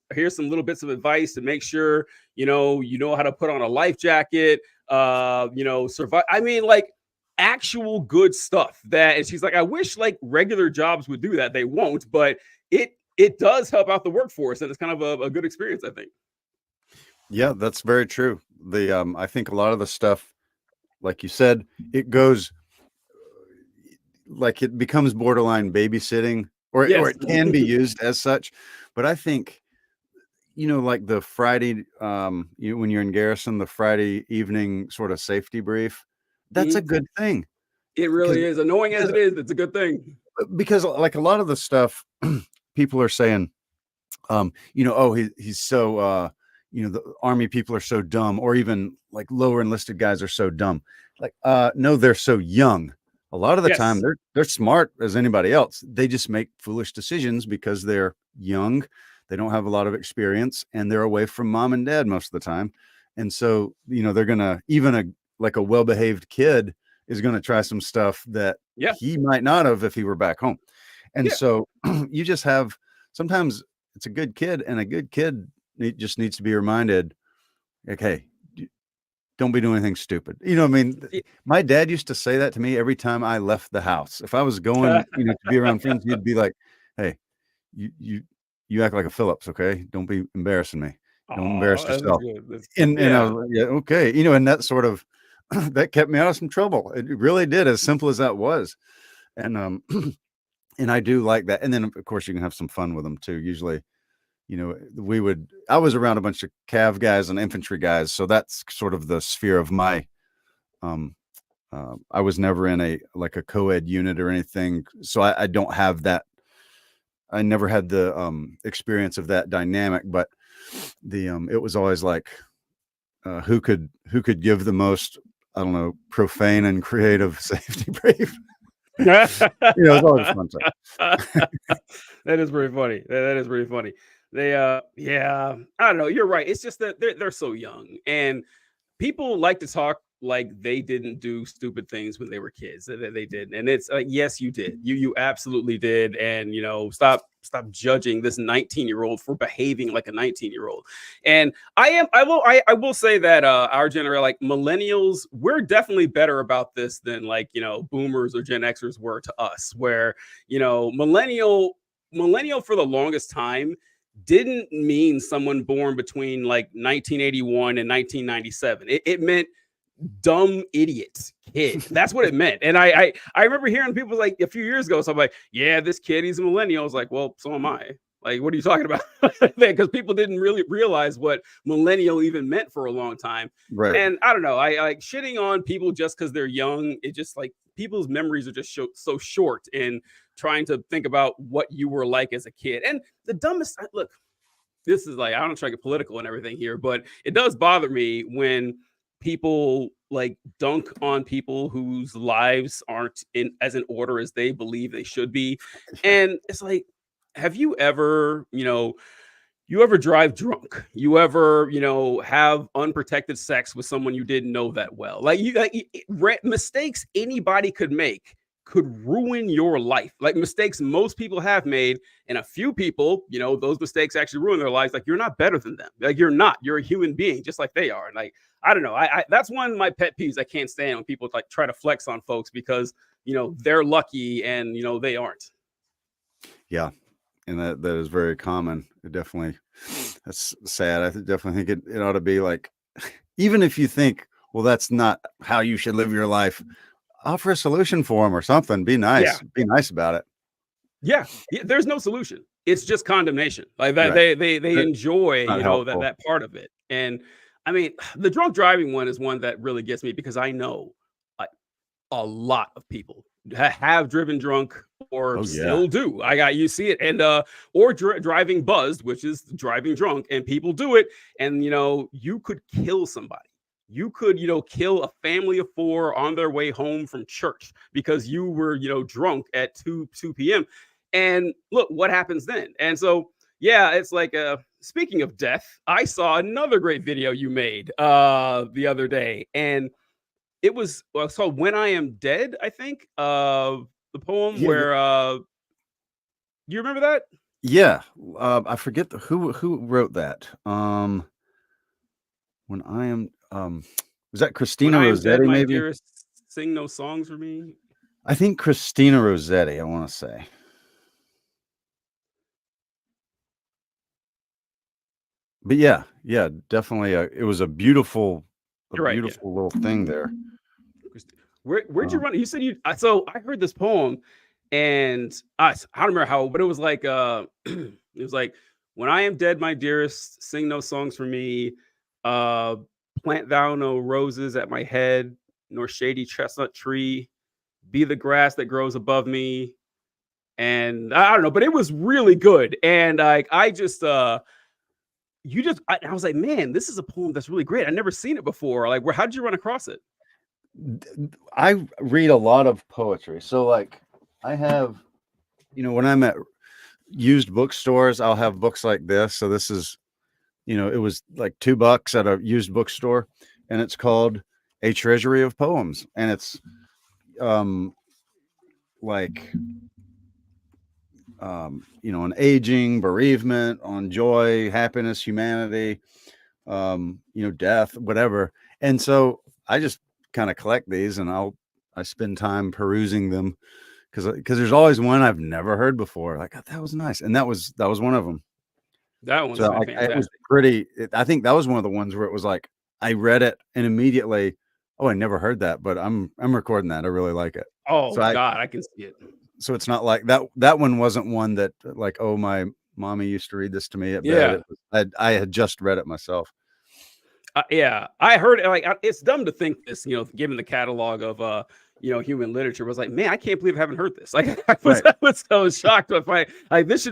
little bits of advice to make sure you know how to put on a life jacket, survive. I mean, like actual good stuff that, and she's like, I wish like regular jobs would do that. They won't, but it does help out the workforce, and it's kind of a good experience, I think. yeah, that's very true. I think a lot of the stuff, like you said, it goes like it becomes borderline babysitting, or Yes. it can be used as such. But I think, like the Friday, when you're in garrison, the Friday evening sort of safety brief, that's a Mhm. good thing. It Because really is. Annoying as because it is, it's a good thing. because like a lot of the stuff people are saying, oh, he's so the army people are so dumb, or even like lower enlisted guys are so dumb. Like, no, they're so young. A lot of the time, Yes. they're smart as anybody else. They just make foolish decisions because they're young. They don't have a lot of experience, and they're away from mom and dad most of the time. And so, they're gonna even like a well-behaved kid is gonna try some stuff that Yeah. he might not have if he were back home. And Yeah. so, you just have sometimes it's a good kid, and a good kid just needs to be reminded, like, hey, don't be doing anything stupid. I mean, my dad used to say that to me every time I left the house. If I was going, to be around friends, he'd be like, "Hey, you act like a Phillips, okay? Don't be embarrassing me. Don't embarrass Oh, that's yourself." good. That's, And I was yeah. like, "Yeah, okay." And that sort of that kept me out of some trouble. It really did, as simple as that was. And and I do like that. And then of course you can have some fun with them too. Usually, I was around a bunch of cav guys and infantry guys, so that's sort of the sphere of my um I was never in a co-ed unit or anything, so I don't have that. I never had the experience of that dynamic, but it was always like who could give the most, I don't know, profane and creative safety brief. It's always a fun time. That is pretty funny. That is pretty funny. They yeah, I don't know. You're right. It's just that they're so young, and people like to talk like they didn't do stupid things when they were kids. That they did, and it's like, yes, you did. You absolutely did. And stop judging this 19-year-old for behaving like a 19-year-old. And I will say that our generation, like millennials, we're definitely better about this than like boomers or Gen Xers were to us. Where millennial for the longest time didn't mean someone born between like 1981 and 1997. It meant dumb idiot kid. That's what it meant. And I remember hearing people like a few years ago, so I'm like, yeah, this kid, he's a millennial. I was like, well, so am I. Like, what are you talking about? Because people didn't really realize what millennial even meant for a long time. Right. And I don't know, I like shitting on people just because they're young. It just like people's memories are just so short and trying to think about what you were like as a kid. And the dumbest, look, this is like, I don't try to get political and everything here, but it does bother me when people like dunk on people whose lives aren't in as in order as they believe they should be. Yeah. And it's like, have you ever, you ever drive drunk? You ever, have unprotected sex with someone you didn't know that well? Mistakes anybody could make could ruin your life. Like mistakes most people have made, and a few people, those mistakes actually ruin their lives. Like you're not better than them. Like you're not. You're a human being, just like they are. And like I don't know. I that's one of my pet peeves. I can't stand when people like try to flex on folks because they're lucky and they aren't. Yeah. And that is very common. It definitely, that's sad. I definitely think it ought to be like, even if you think, well, that's not how you should live your life, offer a solution for them or something. Be Yeah. nice. Be nice about it. Yeah, there's no solution. It's just condemnation. Like that Right. they It's enjoy, not that helpful. that part of it. And I mean, the drunk driving one is one that really gets me because I know a, a lot of people have driven drunk or Oh yeah. still do. I got you see it and or driving buzzed, which is driving drunk, and people do it. And you could kill somebody. You could, kill a family of four on their way home from church because you were, drunk at 2 p.m. And look what happens then. And so, yeah, it's like speaking of death, I saw another great video you made the other day, and it was called "When I Am Dead," I think. The poem Yeah. Yeah. where you remember that? Yeah. I forget who wrote that. When I am, was that When Christina I am dead, Rossetti? my Maybe. dearest, sing no songs for me. I think Christina Rossetti. I want to say, but yeah, yeah, definitely. It was a You're right. Yeah. beautiful little thing there. Where'd you Um, run? You said you. So I heard this poem, and I don't remember how, but it was like it was like, "When I am dead, my dearest, sing no songs for me. Uh, plant thou no roses at my head, nor shady chestnut tree. Be the grass that grows above me." And I don't know, but it was really good. And like I just I was like, man, this is a poem that's really great. I never seen it before. Like, how did you run across it? I read a lot of poetry. So like I have, when I'm at used bookstores, I'll have books like this. So this is, it was like $2 at a used bookstore, and it's called A Treasury of Poems. And it's like on aging, bereavement, on joy, happiness, humanity, death, whatever. And so I just kind of collect these, and I spend time perusing them because there's always one I've never heard before. Like, oh, that was nice, and that was one of them. That one's So it was fantastic. I think that was one of the ones where it was like I read it and immediately, oh, I never heard that, but I'm recording that. I really like it. Oh So God, I can see it. so it's not like that one wasn't one that like, oh, my mommy used to read this to me at bed. Yeah. It was, I had just read it myself. Yeah, I heard it. Like, it's dumb to think this, given the catalog of human literature, was like, man, I can't believe I haven't heard this. Like, Right. I was shocked if I like this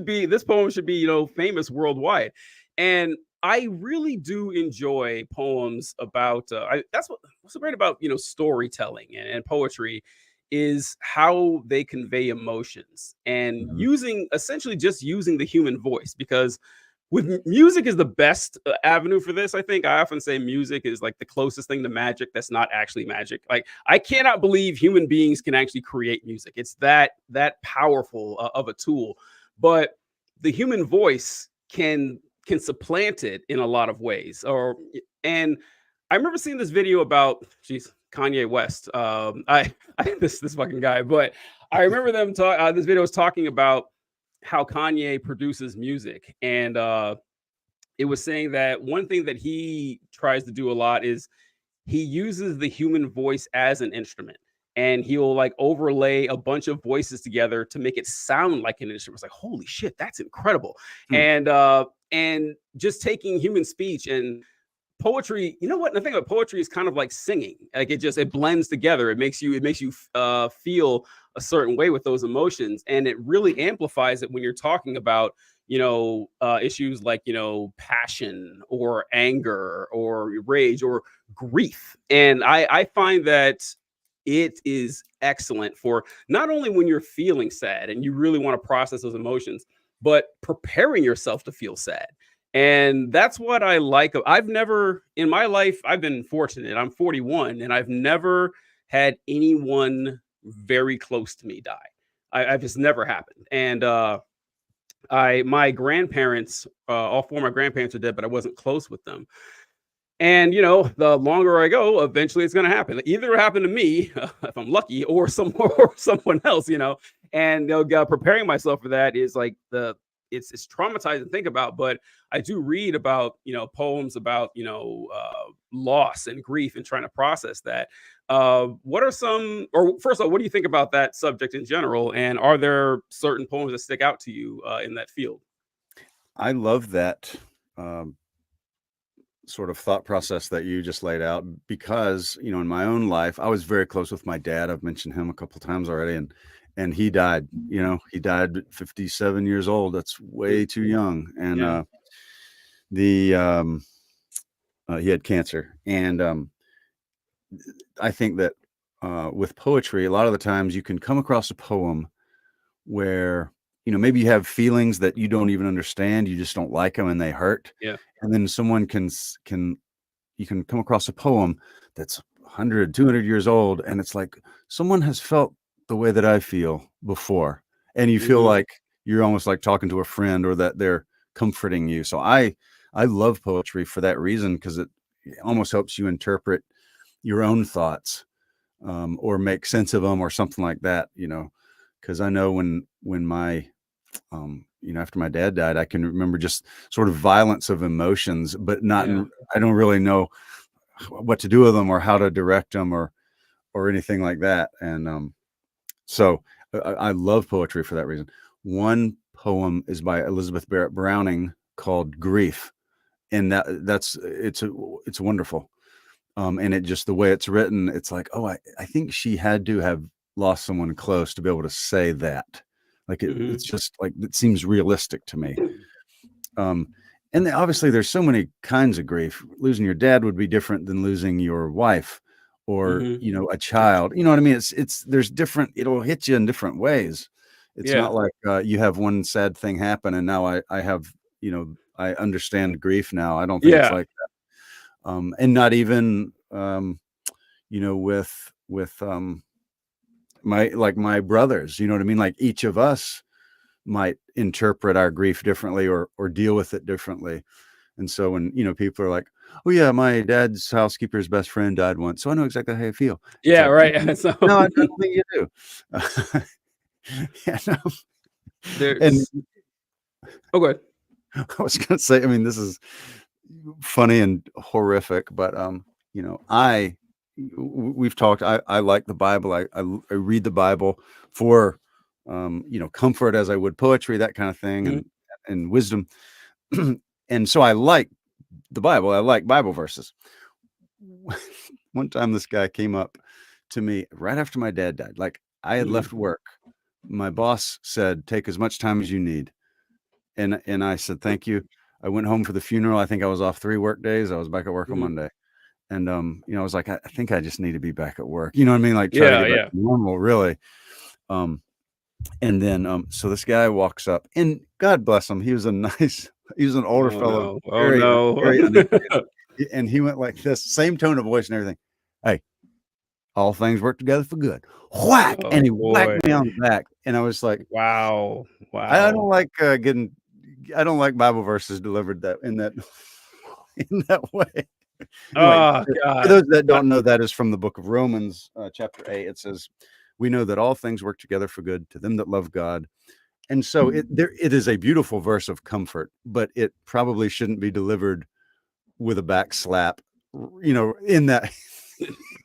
poem should be famous worldwide, and I really do enjoy poems about. That's what's great about storytelling and poetry is how they convey emotions and Mhm. using the human voice, because music is the best avenue for this. I think I often say music is like the closest thing to magic that's not actually magic. Like, I cannot believe human beings can actually create music. It's that powerful of a tool, but the human voice can supplant it in a lot of ways. And I remember seeing this video about, geez, Kanye West. I this fucking guy, but I remember them talk. This video was talking about how Kanye produces music. And it was saying that one thing that he tries to do a lot is he uses the human voice as an instrument. And he'll like overlay a bunch of voices together to make it sound like an instrument. It's like, holy shit, that's incredible. Hmm. And just taking human speech and poetry, you know what, the thing about poetry is kind of like singing. Like, it blends together. It makes you feel a certain way with those emotions, and it really amplifies it when you're talking about issues like passion or anger or rage or grief. And I find that it is excellent for not only when you're feeling sad and you really want to process those emotions, but preparing yourself to feel sad. And that's what I like. I've never in my life, I've been fortunate. I'm 41, and I've never had anyone very close to me die. I've just never happened. And my grandparents, all four of my grandparents are dead, but I wasn't close with them. And the longer I go, eventually it's going to happen. Either happen to me, if I'm lucky, or or someone else. And preparing myself for that is like it's traumatizing to think about. But I do read about poems about loss and grief and trying to process that. What are some, or first of all, what do you think about that subject in general? And are there certain poems that stick out to you in that field? I love that sort of thought process that you just laid out because, in my own life, I was very close with my dad. I've mentioned him a couple of times already, and he died. He died at 57 years old. That's way too young. And Yeah. the he had cancer, and I think that with poetry, a lot of the times you can come across a poem where maybe you have feelings that you don't even understand, you just don't like them and they hurt, Yeah. and then someone can you can come across a poem that's 100, 200 years old, and it's like someone has felt the way that I feel before, and you feel Hmm. like you're almost like talking to a friend, or that they're comforting you. So I love poetry for that reason, because it almost helps you interpret your own thoughts, or make sense of them or something like that. Because I know when my after my dad died, I can remember just sort of violence of emotions, but not Yeah. I don't really know what to do with them or how to direct them, or anything like that. And so I love poetry for that reason. One poem is by Elizabeth Barrett Browning called Grief, and it's wonderful. And it just, the way it's written, it's like, oh, I think she had to have lost someone close to be able to say that. Like it's Hmm. just like, it seems realistic to me. Um, and obviously there's so many kinds of grief. Losing your dad would be different than losing your wife or, Hmm. a child. You know what I mean? It's there's different, it'll hit you in different ways. It's Yeah. not like you have one sad thing happen and now I have, I understand grief now. I don't think it's Yeah. like and not even with my brothers, you know what I mean? Like each of us might interpret our grief differently or deal with it differently. And so when, people are like, "Oh yeah, my dad's housekeeper's best friend died once, so I know exactly how you feel." It's Yeah. like, Right. So no, I don't think you do. Yeah, no. And there's. Oh, good. I was gonna say, I mean, this is funny and horrific, but we've talked. I like the Bible. I read the Bible for comfort as I would poetry, that kind of thing, Hmm. and wisdom. And so I like the Bible. I like Bible verses. One time this guy came up to me right after my dad died. Like I had Hmm. left work. My boss said, "Take as much time as you need." And I said, "Thank you." I went home for the funeral. I think I was off 3 work days. I was back at work on Hmm. Monday. And I was like, I think I just need to be back at work. You know what I mean? Like try to Yeah. get back Yeah. to normal, really. Um, and then so this guy walks up and God bless him. He was a nice, he was an older Oh fellow, no. Oh very, no. very uneducated. And he went like this, same tone of voice and everything. "Hey, all things work together for good." Whack! Oh And he whacked boy. me on the back. And I was like, Wow. I Wow. don't like I don't like Bible verses delivered that in that in that way. Anyway, Oh for God. those that don't know, that is from the book of Romans, chapter 8. It says, "We know that all things work together for good to them that love God." And so it is a beautiful verse of comfort, but it probably shouldn't be delivered with a back slap, in that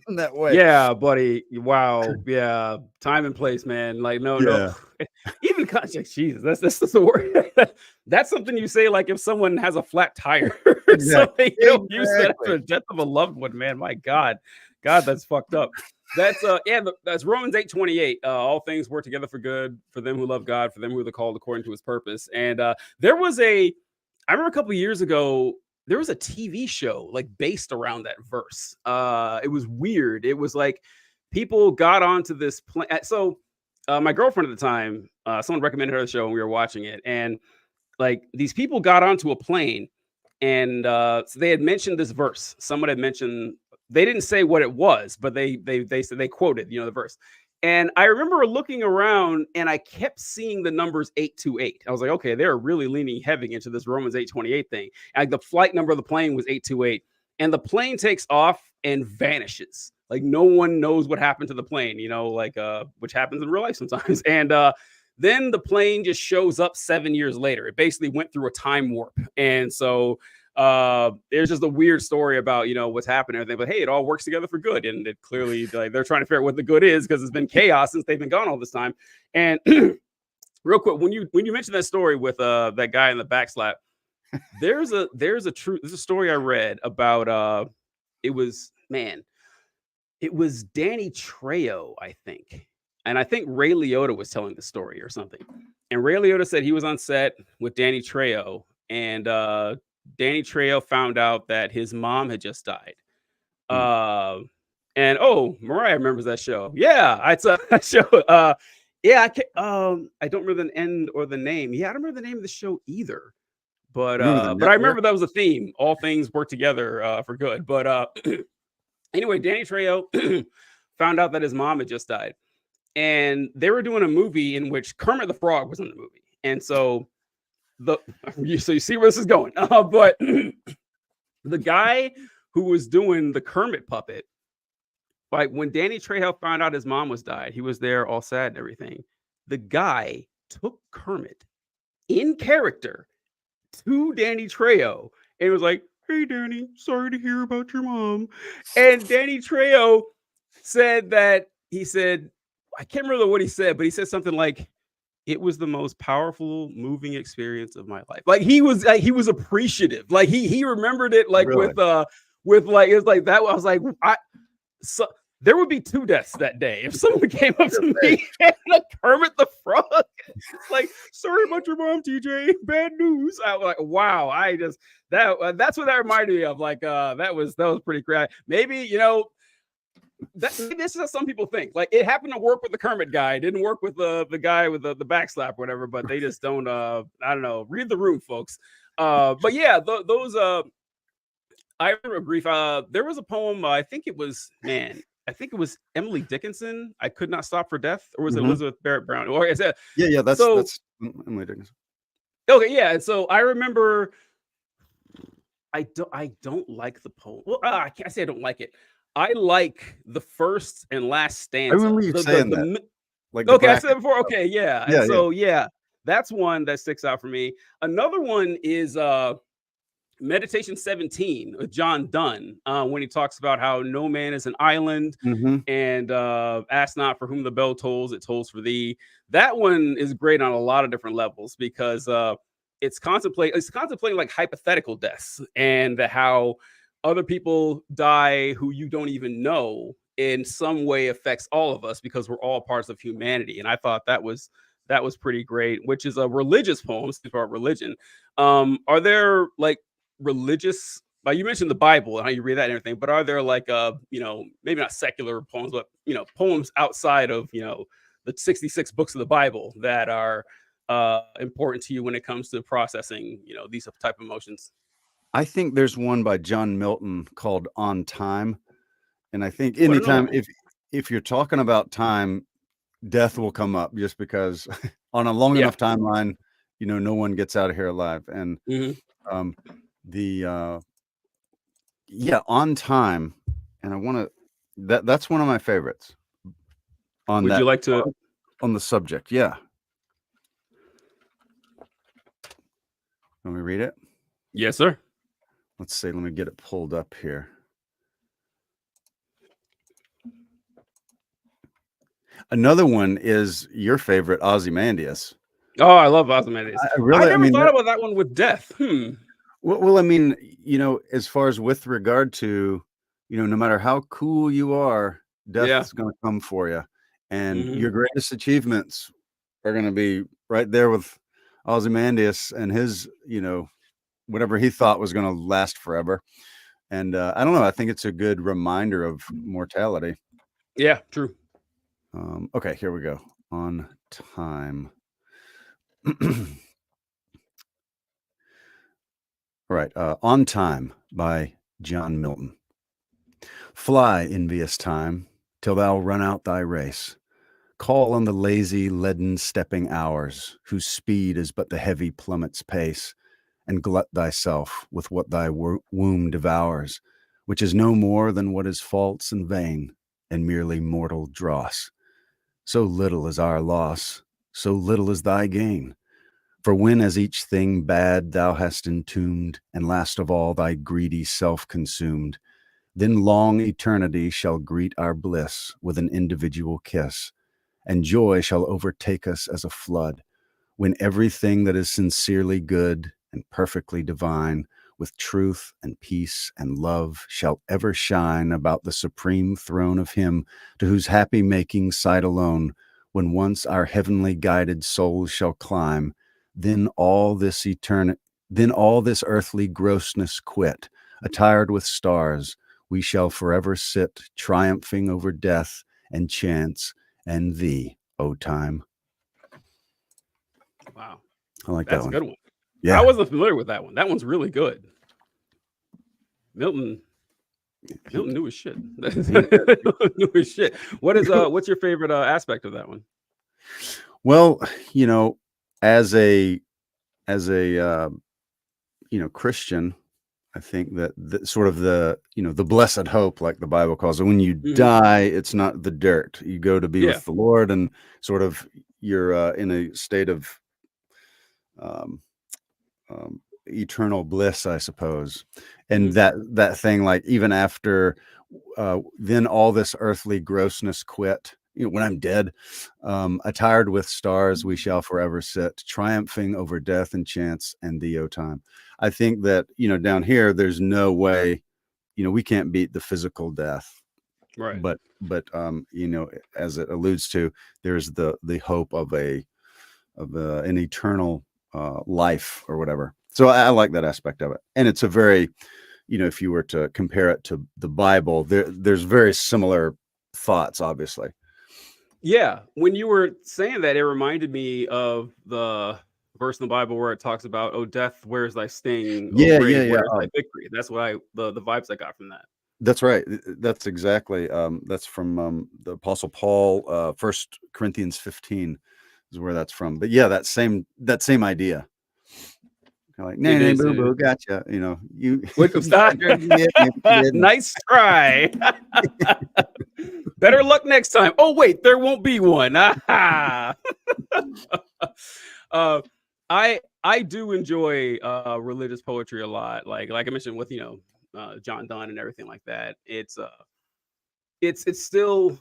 in that way. Yeah, buddy. Wow. Yeah. Time and place, man. Like, no, no. Yeah, Even context, Jesus, that's the word. That's something you say, like if someone has a flat tire or exactly, something. You don't use that exactly. after the death of a loved one, man. My God, God, that's fucked up. That's yeah, that's Romans 8:28. All things work together for good for them who love God, for them who are called according to His purpose. And there was I remember a couple years ago, there was a TV show like based around that verse. It was weird. It was like people got onto this plan. So my girlfriend at the time, someone recommended her the show and we were watching it. And like these people got onto a plane and so they had mentioned this verse. Someone had mentioned they didn't say what it was, but they said they quoted, the verse. And I remember looking around and I kept seeing the numbers 828. I was like, okay, they're really leaning heavy into this Romans 828 thing. Like the flight number of the plane was 828. And the plane takes off and vanishes. Like no one knows what happened to the plane, like which happens in real life sometimes. And then the plane just shows up 7 years later. It basically went through a time warp. And so there's just a weird story about what's happened and everything, but hey, it all works together for good. And it clearly, like, they're trying to figure out what the good is because it's been chaos since they've been gone all this time. And real quick, when you mentioned that story with that guy in the backslap, there's a story I read about it was, man, it was Danny Trejo, I think. And I think Ray Liotta was telling the story or something. And Ray Liotta said he was on set with Danny Trejo, and Danny Trejo found out that his mom had just died. Mm. Uh, and oh, Mariah remembers that show. Yeah, I saw that show. Yeah, I don't remember the end or the name. Yeah, I don't remember the name of the show either. But You remember the I network? remember that was a theme. All things work together for good. But anyway, Danny Trejo found out that his mom had just died, and they were doing a movie in which Kermit the Frog was in the movie, and so the so you see where this is going. But the guy who was doing the Kermit puppet, like when Danny Trejo found out his mom was died, he was there all sad and everything. The guy took Kermit in character to Danny Trejo and was like, "Hey, Danny, sorry to hear about your mom." And Danny Trejo said that he said, I can't remember what he said, but he said something like, "It was the most powerful, moving experience of my life." Like he was appreciative. Like he remembered it like Really? with like it was like that. I was like, so there would be two deaths that day if someone came up to me and a Kermit the Frog. It's like, sorry about your mom, TJ. Bad news. I was like, wow. I just that's what that reminded me of. Like, that was pretty great. Maybe That maybe this is how some people think. Like it happened to work with the Kermit guy. It didn't work with the guy with the backslap or whatever, but they just don't I don't know. Read the room, folks. But yeah, those I remember brief there was a poem, I think it was man, I think it was Emily Dickinson. I could not stop for death, or was it Mhm. Elizabeth Barrett Brown? Or is that Yeah, yeah, so Emily Dickinson. okay, yeah. And so I remember I don't like the poem. Well, I can't say I don't like it. I like the first and last I stanza. remember you saying that, like the Okay, I said it bracket before. stuff. Okay, yeah. And Yeah, yeah. so yeah, that's one that sticks out for me. Another one is Meditation 17 with John Donne, when he talks about how no man is an island Mhm. and ask not for whom the bell tolls, it tolls for thee. That one is great on a lot of different levels because it's contemplating like hypothetical deaths and how other people die who you don't even know in some way affects all of us because we're all parts of humanity. And I thought that was pretty great, which is a religious poem, speaks about religion. Are there like religious, like you mentioned the Bible and how you read that and everything, but are there like maybe not secular poems, but poems outside of the 66 books of the Bible that are important to you when it comes to processing these type of emotions? I think there's one by John Milton called On Time, and I think Oh, I don't know that anytime one. if you're talking about time, death will come up just because on a long Yeah. enough timeline, no one gets out of here alive. And Hmm. um, the yeah, On Time, and I want to that's one of my favorites on Would you that like to? on the subject. Yeah, let me read it. Yes, sir. Let's see. Let me get it pulled up here. Another one is your favorite, Ozymandias. Oh, I love Ozymandias. I I never mean, thought about that one with death. well, I mean, as far as with regard to, no matter how cool you are, Yeah. death's going to come for you, and Hmm. your greatest achievements are going to be right there with Ozymandias and his, whatever he thought was going to last forever. And I don't know. I think it's a good reminder of mortality. Yeah, true. Okay, here we go. On Time. All right. On Time by John Milton. Fly, envious time, till thou run out thy race. Call on the lazy, leaden stepping hours, whose speed is but the heavy plummet's pace, and glut thyself with what thy womb devours, which is no more than what is false and vain, and merely mortal dross. So little is our loss, so little is thy gain. For when as each thing bad thou hast entombed, and last of all thy greedy self consumed, then long eternity shall greet our bliss with an individual kiss, and joy shall overtake us as a flood, when everything that is sincerely good and perfectly divine, with truth and peace and love, shall ever shine about the supreme throne of Him to whose happy making sight alone, when once our heavenly guided souls shall climb, then all this then all this earthly grossness quit, attired with stars, we shall forever sit triumphing over death and chance and thee, O time. Wow, I like that that's a one. good one. I Yeah. wasn't familiar with that one. That one's really good. Milton He Milton knew his shit. he did. Knew his shit. What's your favorite aspect of that one? Well, you know, as a Christian, I think that sort of the blessed hope, like the Bible calls it, when you Hmm. die, it's not the dirt. You go to be Yeah. with the Lord, and sort of you're in a state of um, eternal bliss, I suppose. And Hmm. that thing, like even after then all this earthly grossness quit. When I'm dead, attired with stars, we shall forever sit, triumphing over death and chance and thee, O time. I think that down here, there's no way, we can't beat the physical death, Right. but as it alludes to, there's the hope of an eternal life or whatever. So I like that aspect of it, and it's a very, if you were to compare it to the Bible, there's very similar thoughts, obviously. Yeah, when you were saying that, it reminded me of the verse in the Bible where it talks about, "Oh death, where's thy sting? Oh Yeah, yeah, grave, yeah. where's thy victory?" That's what the vibes I got from that. That's right. That's exactly. That's from the Apostle Paul. 1 Corinthians 15 is where that's from. But yeah, that same idea. Kinda like, nay, It nay, is. boo, boo, gotcha. You know, you, What you thought you were it, maybe you didn't. nice try. Better luck next time. Oh wait, there won't be one. Ah. uh, I do enjoy religious poetry a lot. Like I mentioned with John Donne and everything like that. It's still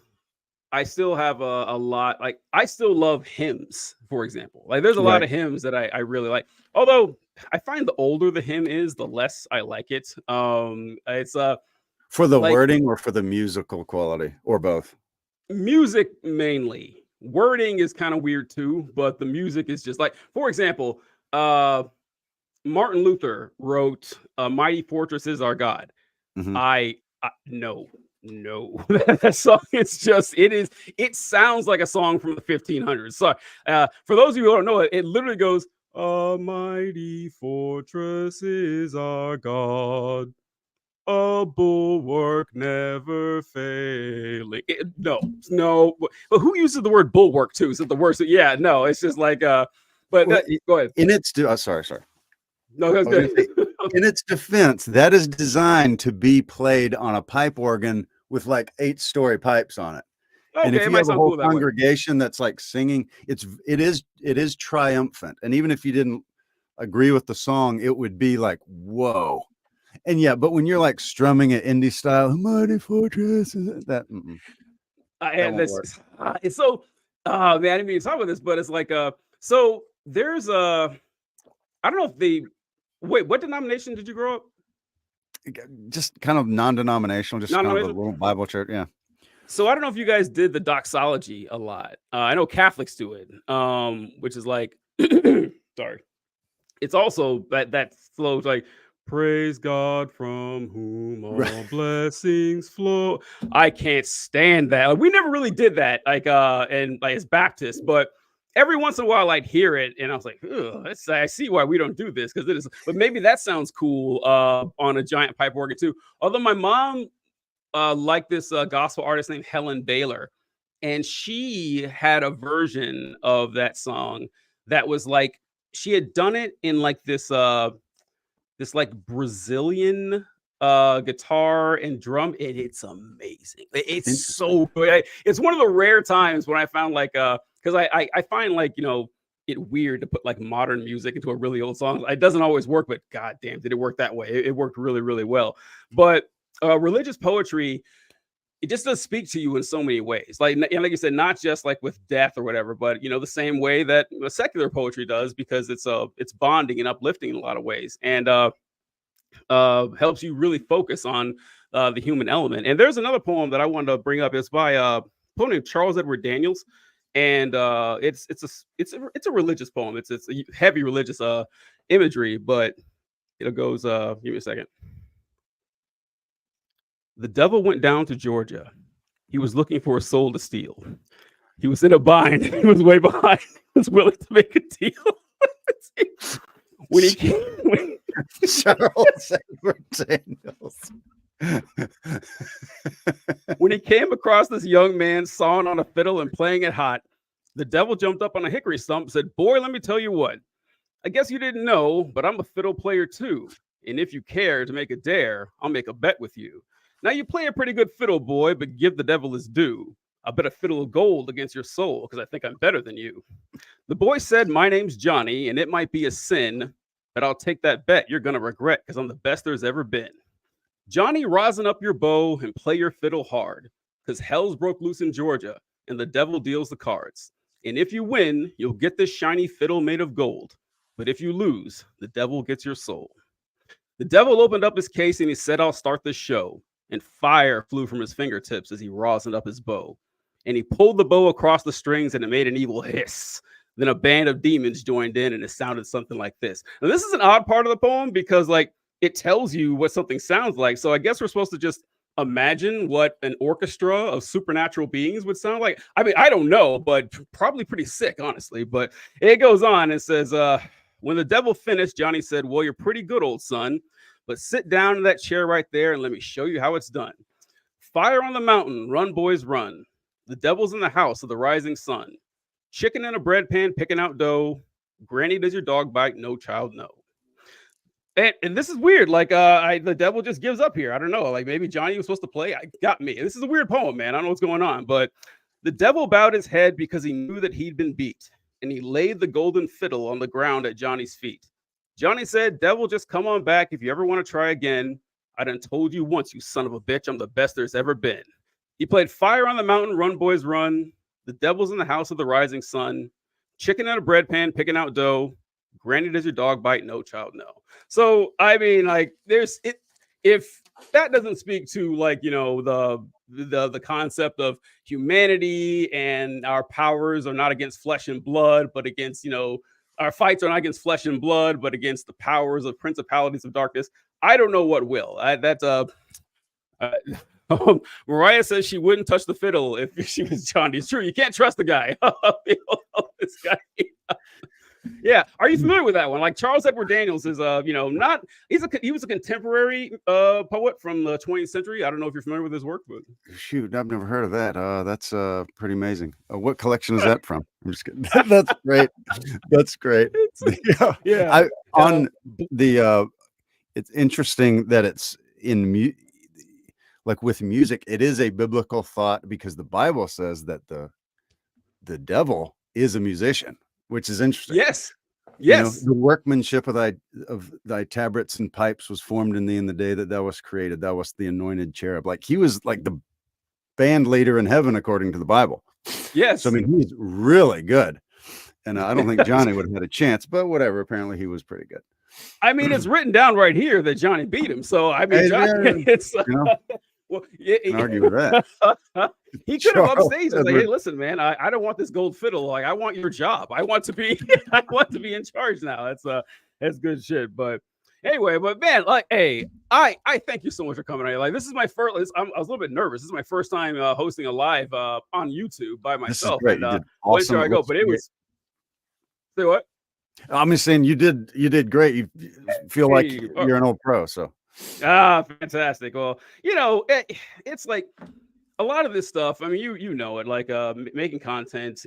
I still have a lot. Like I still love hymns, for example. Like there's a lot Right. of hymns that I really like. Although I find the older the hymn is, the less I like it. It's For the like wording or for the musical quality or both? music mainly. Wording is kind of weird too, but the music is just like, for example, Martin Luther wrote "A Mighty Fortress Is Our God." Mhm. I no, no. That song, it sounds like a song from the 1500s. So, for those of you who don't know it, it literally goes, "A mighty fortress is our God, a bulwark never failing." No, but who uses the word bulwark too? Is it the worst? Yeah, no, it's just like, but Well, go ahead. in its sorry, sorry. No, that's I was good. gonna say, in its defense, that is designed to be played on a pipe organ with like 8-story pipes on it. And Okay, if it you might have a sound whole cool that way. congregation that's like singing, it is triumphant. And even if you didn't agree with the song, it would be like, whoa. And yeah, but when you're like strumming it indie style, mighty fortress, that And won't this, work. it's so, man, I didn't mean to talk about this, but it's like, so there's I don't know if wait, what denomination did you grow up? Just kind of non-denominational, just kind of a Non-denominational. little Bible church. Yeah. So I don't know if you guys did the doxology a lot. I know Catholics do it, which is like, sorry, it's also that flows like, "Praise God from whom Right. all blessings flow." I can't stand that. Like, we never really did that, and like as Baptists, but every once in a while I'd hear it, and I was like, "Ugh, I see why we don't do this because it is." But maybe that sounds cool on a giant pipe organ too. Although my mom liked this gospel artist named Helen Baylor, and she had a version of that song that was like she had done it in like this like Brazilian guitar and drum, and it's amazing. It's Interesting. so good. It's one of the rare times when I found like because I find like it weird to put like modern music into a really old song. It doesn't always work, but god damn, did it work that way. It worked really, really well. But religious poetry, it just does speak to you in so many ways. And like you said, not just like with death or whatever, but the same way that secular poetry does, because it's bonding and uplifting in a lot of ways, and helps you really focus on the human element. And there's another poem that I wanted to bring up. It's by a poem named Charles Edward Daniels, and it's a religious poem. It's a heavy religious imagery, but it goes. Give me a second. The devil went down to Georgia. He was looking for a soul to steal. He was in a bind. He was way behind. He was willing to make a deal. when he came, Charles Edward Daniels. when he came across this young man sawing on a fiddle and playing it hot, the devil jumped up on a hickory stump and said, "Boy, let me tell you what. I guess you didn't know, but I'm a fiddle player too. And if you care to make a dare, I'll make a bet with you. Now you play a pretty good fiddle, boy, but give the devil his due. I'll bet a fiddle of gold against your soul because I think I'm better than you." The boy said, "My name's Johnny, and it might be a sin, but I'll take that bet you're going to regret because I'm the best there's ever been. Johnny, rosin up your bow and play your fiddle hard because hell's broke loose in Georgia and the devil deals the cards. And if you win, you'll get this shiny fiddle made of gold. But if you lose, the devil gets your soul." The devil opened up his case and he said, "I'll start this show." And fire flew from his fingertips as he rosined up his bow. And he pulled the bow across the strings and it made an evil hiss. Then a band of demons joined in and it sounded something like this. Now, this is an odd part of the poem because, like, it tells you what something sounds like. So I guess we're supposed to just imagine what an orchestra of supernatural beings would sound like? I mean, I don't know, but probably pretty sick, honestly. But it goes on and says, when the devil finished, Johnny said, "Well, you're pretty good, old son, but sit down in that chair right there and let me show you how it's done. Fire on the mountain, run, boys, run. The devil's in the house of the rising sun. Chicken in a bread pan, picking out dough. Granny, does your dog bite? No child, no." And this is weird. Like, the devil just gives up here. I don't know. Like, maybe Johnny was supposed to play. I got me. This is a weird poem, man. I don't know what's going on. But the devil bowed his head because he knew that he'd been beat, and he laid the golden fiddle on the ground at Johnny's feet. Johnny said, "Devil, just come on back if you ever want to try again. I done told you once, you son of a bitch, I'm the best there's ever been." He played Fire on the Mountain, Run, Boys, Run. The devil's in the house of the rising sun. Chicken in a bread pan, picking out dough. Granny, does your dog bite? No child, no. So I mean, like, there's it. If that doesn't speak to, like, the concept of humanity, and our powers are not against flesh and blood, but against, our fights are not against flesh and blood, but against the powers of principalities of darkness. I don't know what will. Uh, Mariah says she wouldn't touch the fiddle if she was Johnny. It's true. You can't trust the guy. This guy. Yeah. Are you familiar with that one? Like, Charles Edward Daniels is not he was a contemporary poet from the 20th century. I don't know if you're familiar with his work, but Shoot, I've never heard of that. That's pretty amazing. What collection is that from? I'm just kidding. That's great. That's great. Yeah. yeah. On the it's interesting that it's in like with music, it is a biblical thought, because the Bible says that the devil is a musician, which is interesting. Yes. Yes. The workmanship of thy tabrets and pipes was formed in thee in the day that thou wast created. Thou wast the anointed cherub. Like, he was like the band leader in heaven, according to the Bible. Yes. So I mean, he's really good. And I don't think Johnny would have had a chance, but whatever. Apparently he was pretty good. I mean, it's written down right here that Johnny beat him. So I mean, Johnny, it's well, can argue with that. He could have upstaged and like, "Hey, listen, man, I don't want this gold fiddle. Like, I want your job. I want to be I want to be in charge now." That's good shit. But anyway, but man, like, hey, I thank you so much for coming on. Like, this is my first. I was a little bit nervous. This is my first time hosting a live on YouTube by myself. This is great. And you did awesome. where should I go? But it was. Say what? I'm just saying you did great. You feel like you're an old pro. So fantastic. Well, it's like a lot of this stuff. I mean, you know it. Like, making content.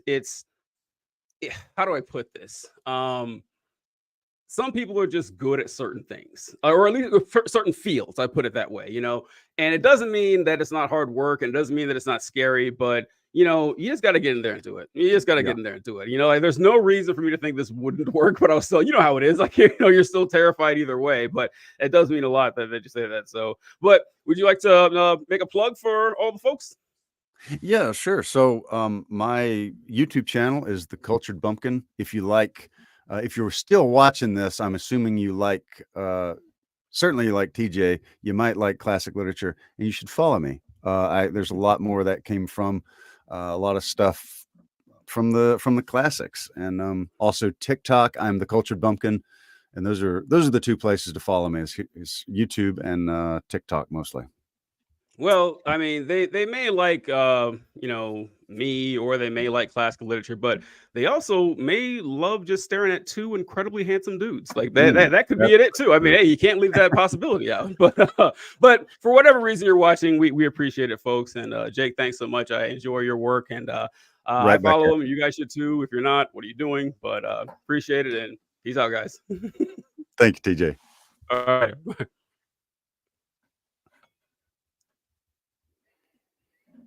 How do I put this? Some people are just good at certain things, or at least certain fields. I put it that way, and it doesn't mean that it's not hard work, and it doesn't mean that it's not scary, but you just got to get in there and do it. You just got to get in there and do it. Like, there's no reason for me to think this wouldn't work, but I was still, how it is. Like, you're still terrified either way, but it does mean a lot that you say that. So, but would you like to make a plug for all the folks? Yeah, sure. So, my YouTube channel is The Cultured Bumpkin. If you're still watching this, I'm assuming you certainly you like TJ, you might like classic literature, and you should follow me. There's a lot more that came from a lot of stuff from the classics, and also TikTok. I'm The Cultured Bumpkin, and those are the two places to follow me, is YouTube and TikTok mostly. Well, I mean, they may like me, or they may like classical literature, but they also may love just staring at two incredibly handsome dudes. Like, that could be it too. I mean, hey, you can't leave that possibility out. But for whatever reason you're watching, we appreciate it, folks. And Jake, thanks so much. I enjoy your work, and I follow him. You guys should too. If you're not, what are you doing? But appreciate it, and peace out, guys. Thank you, TJ. All right.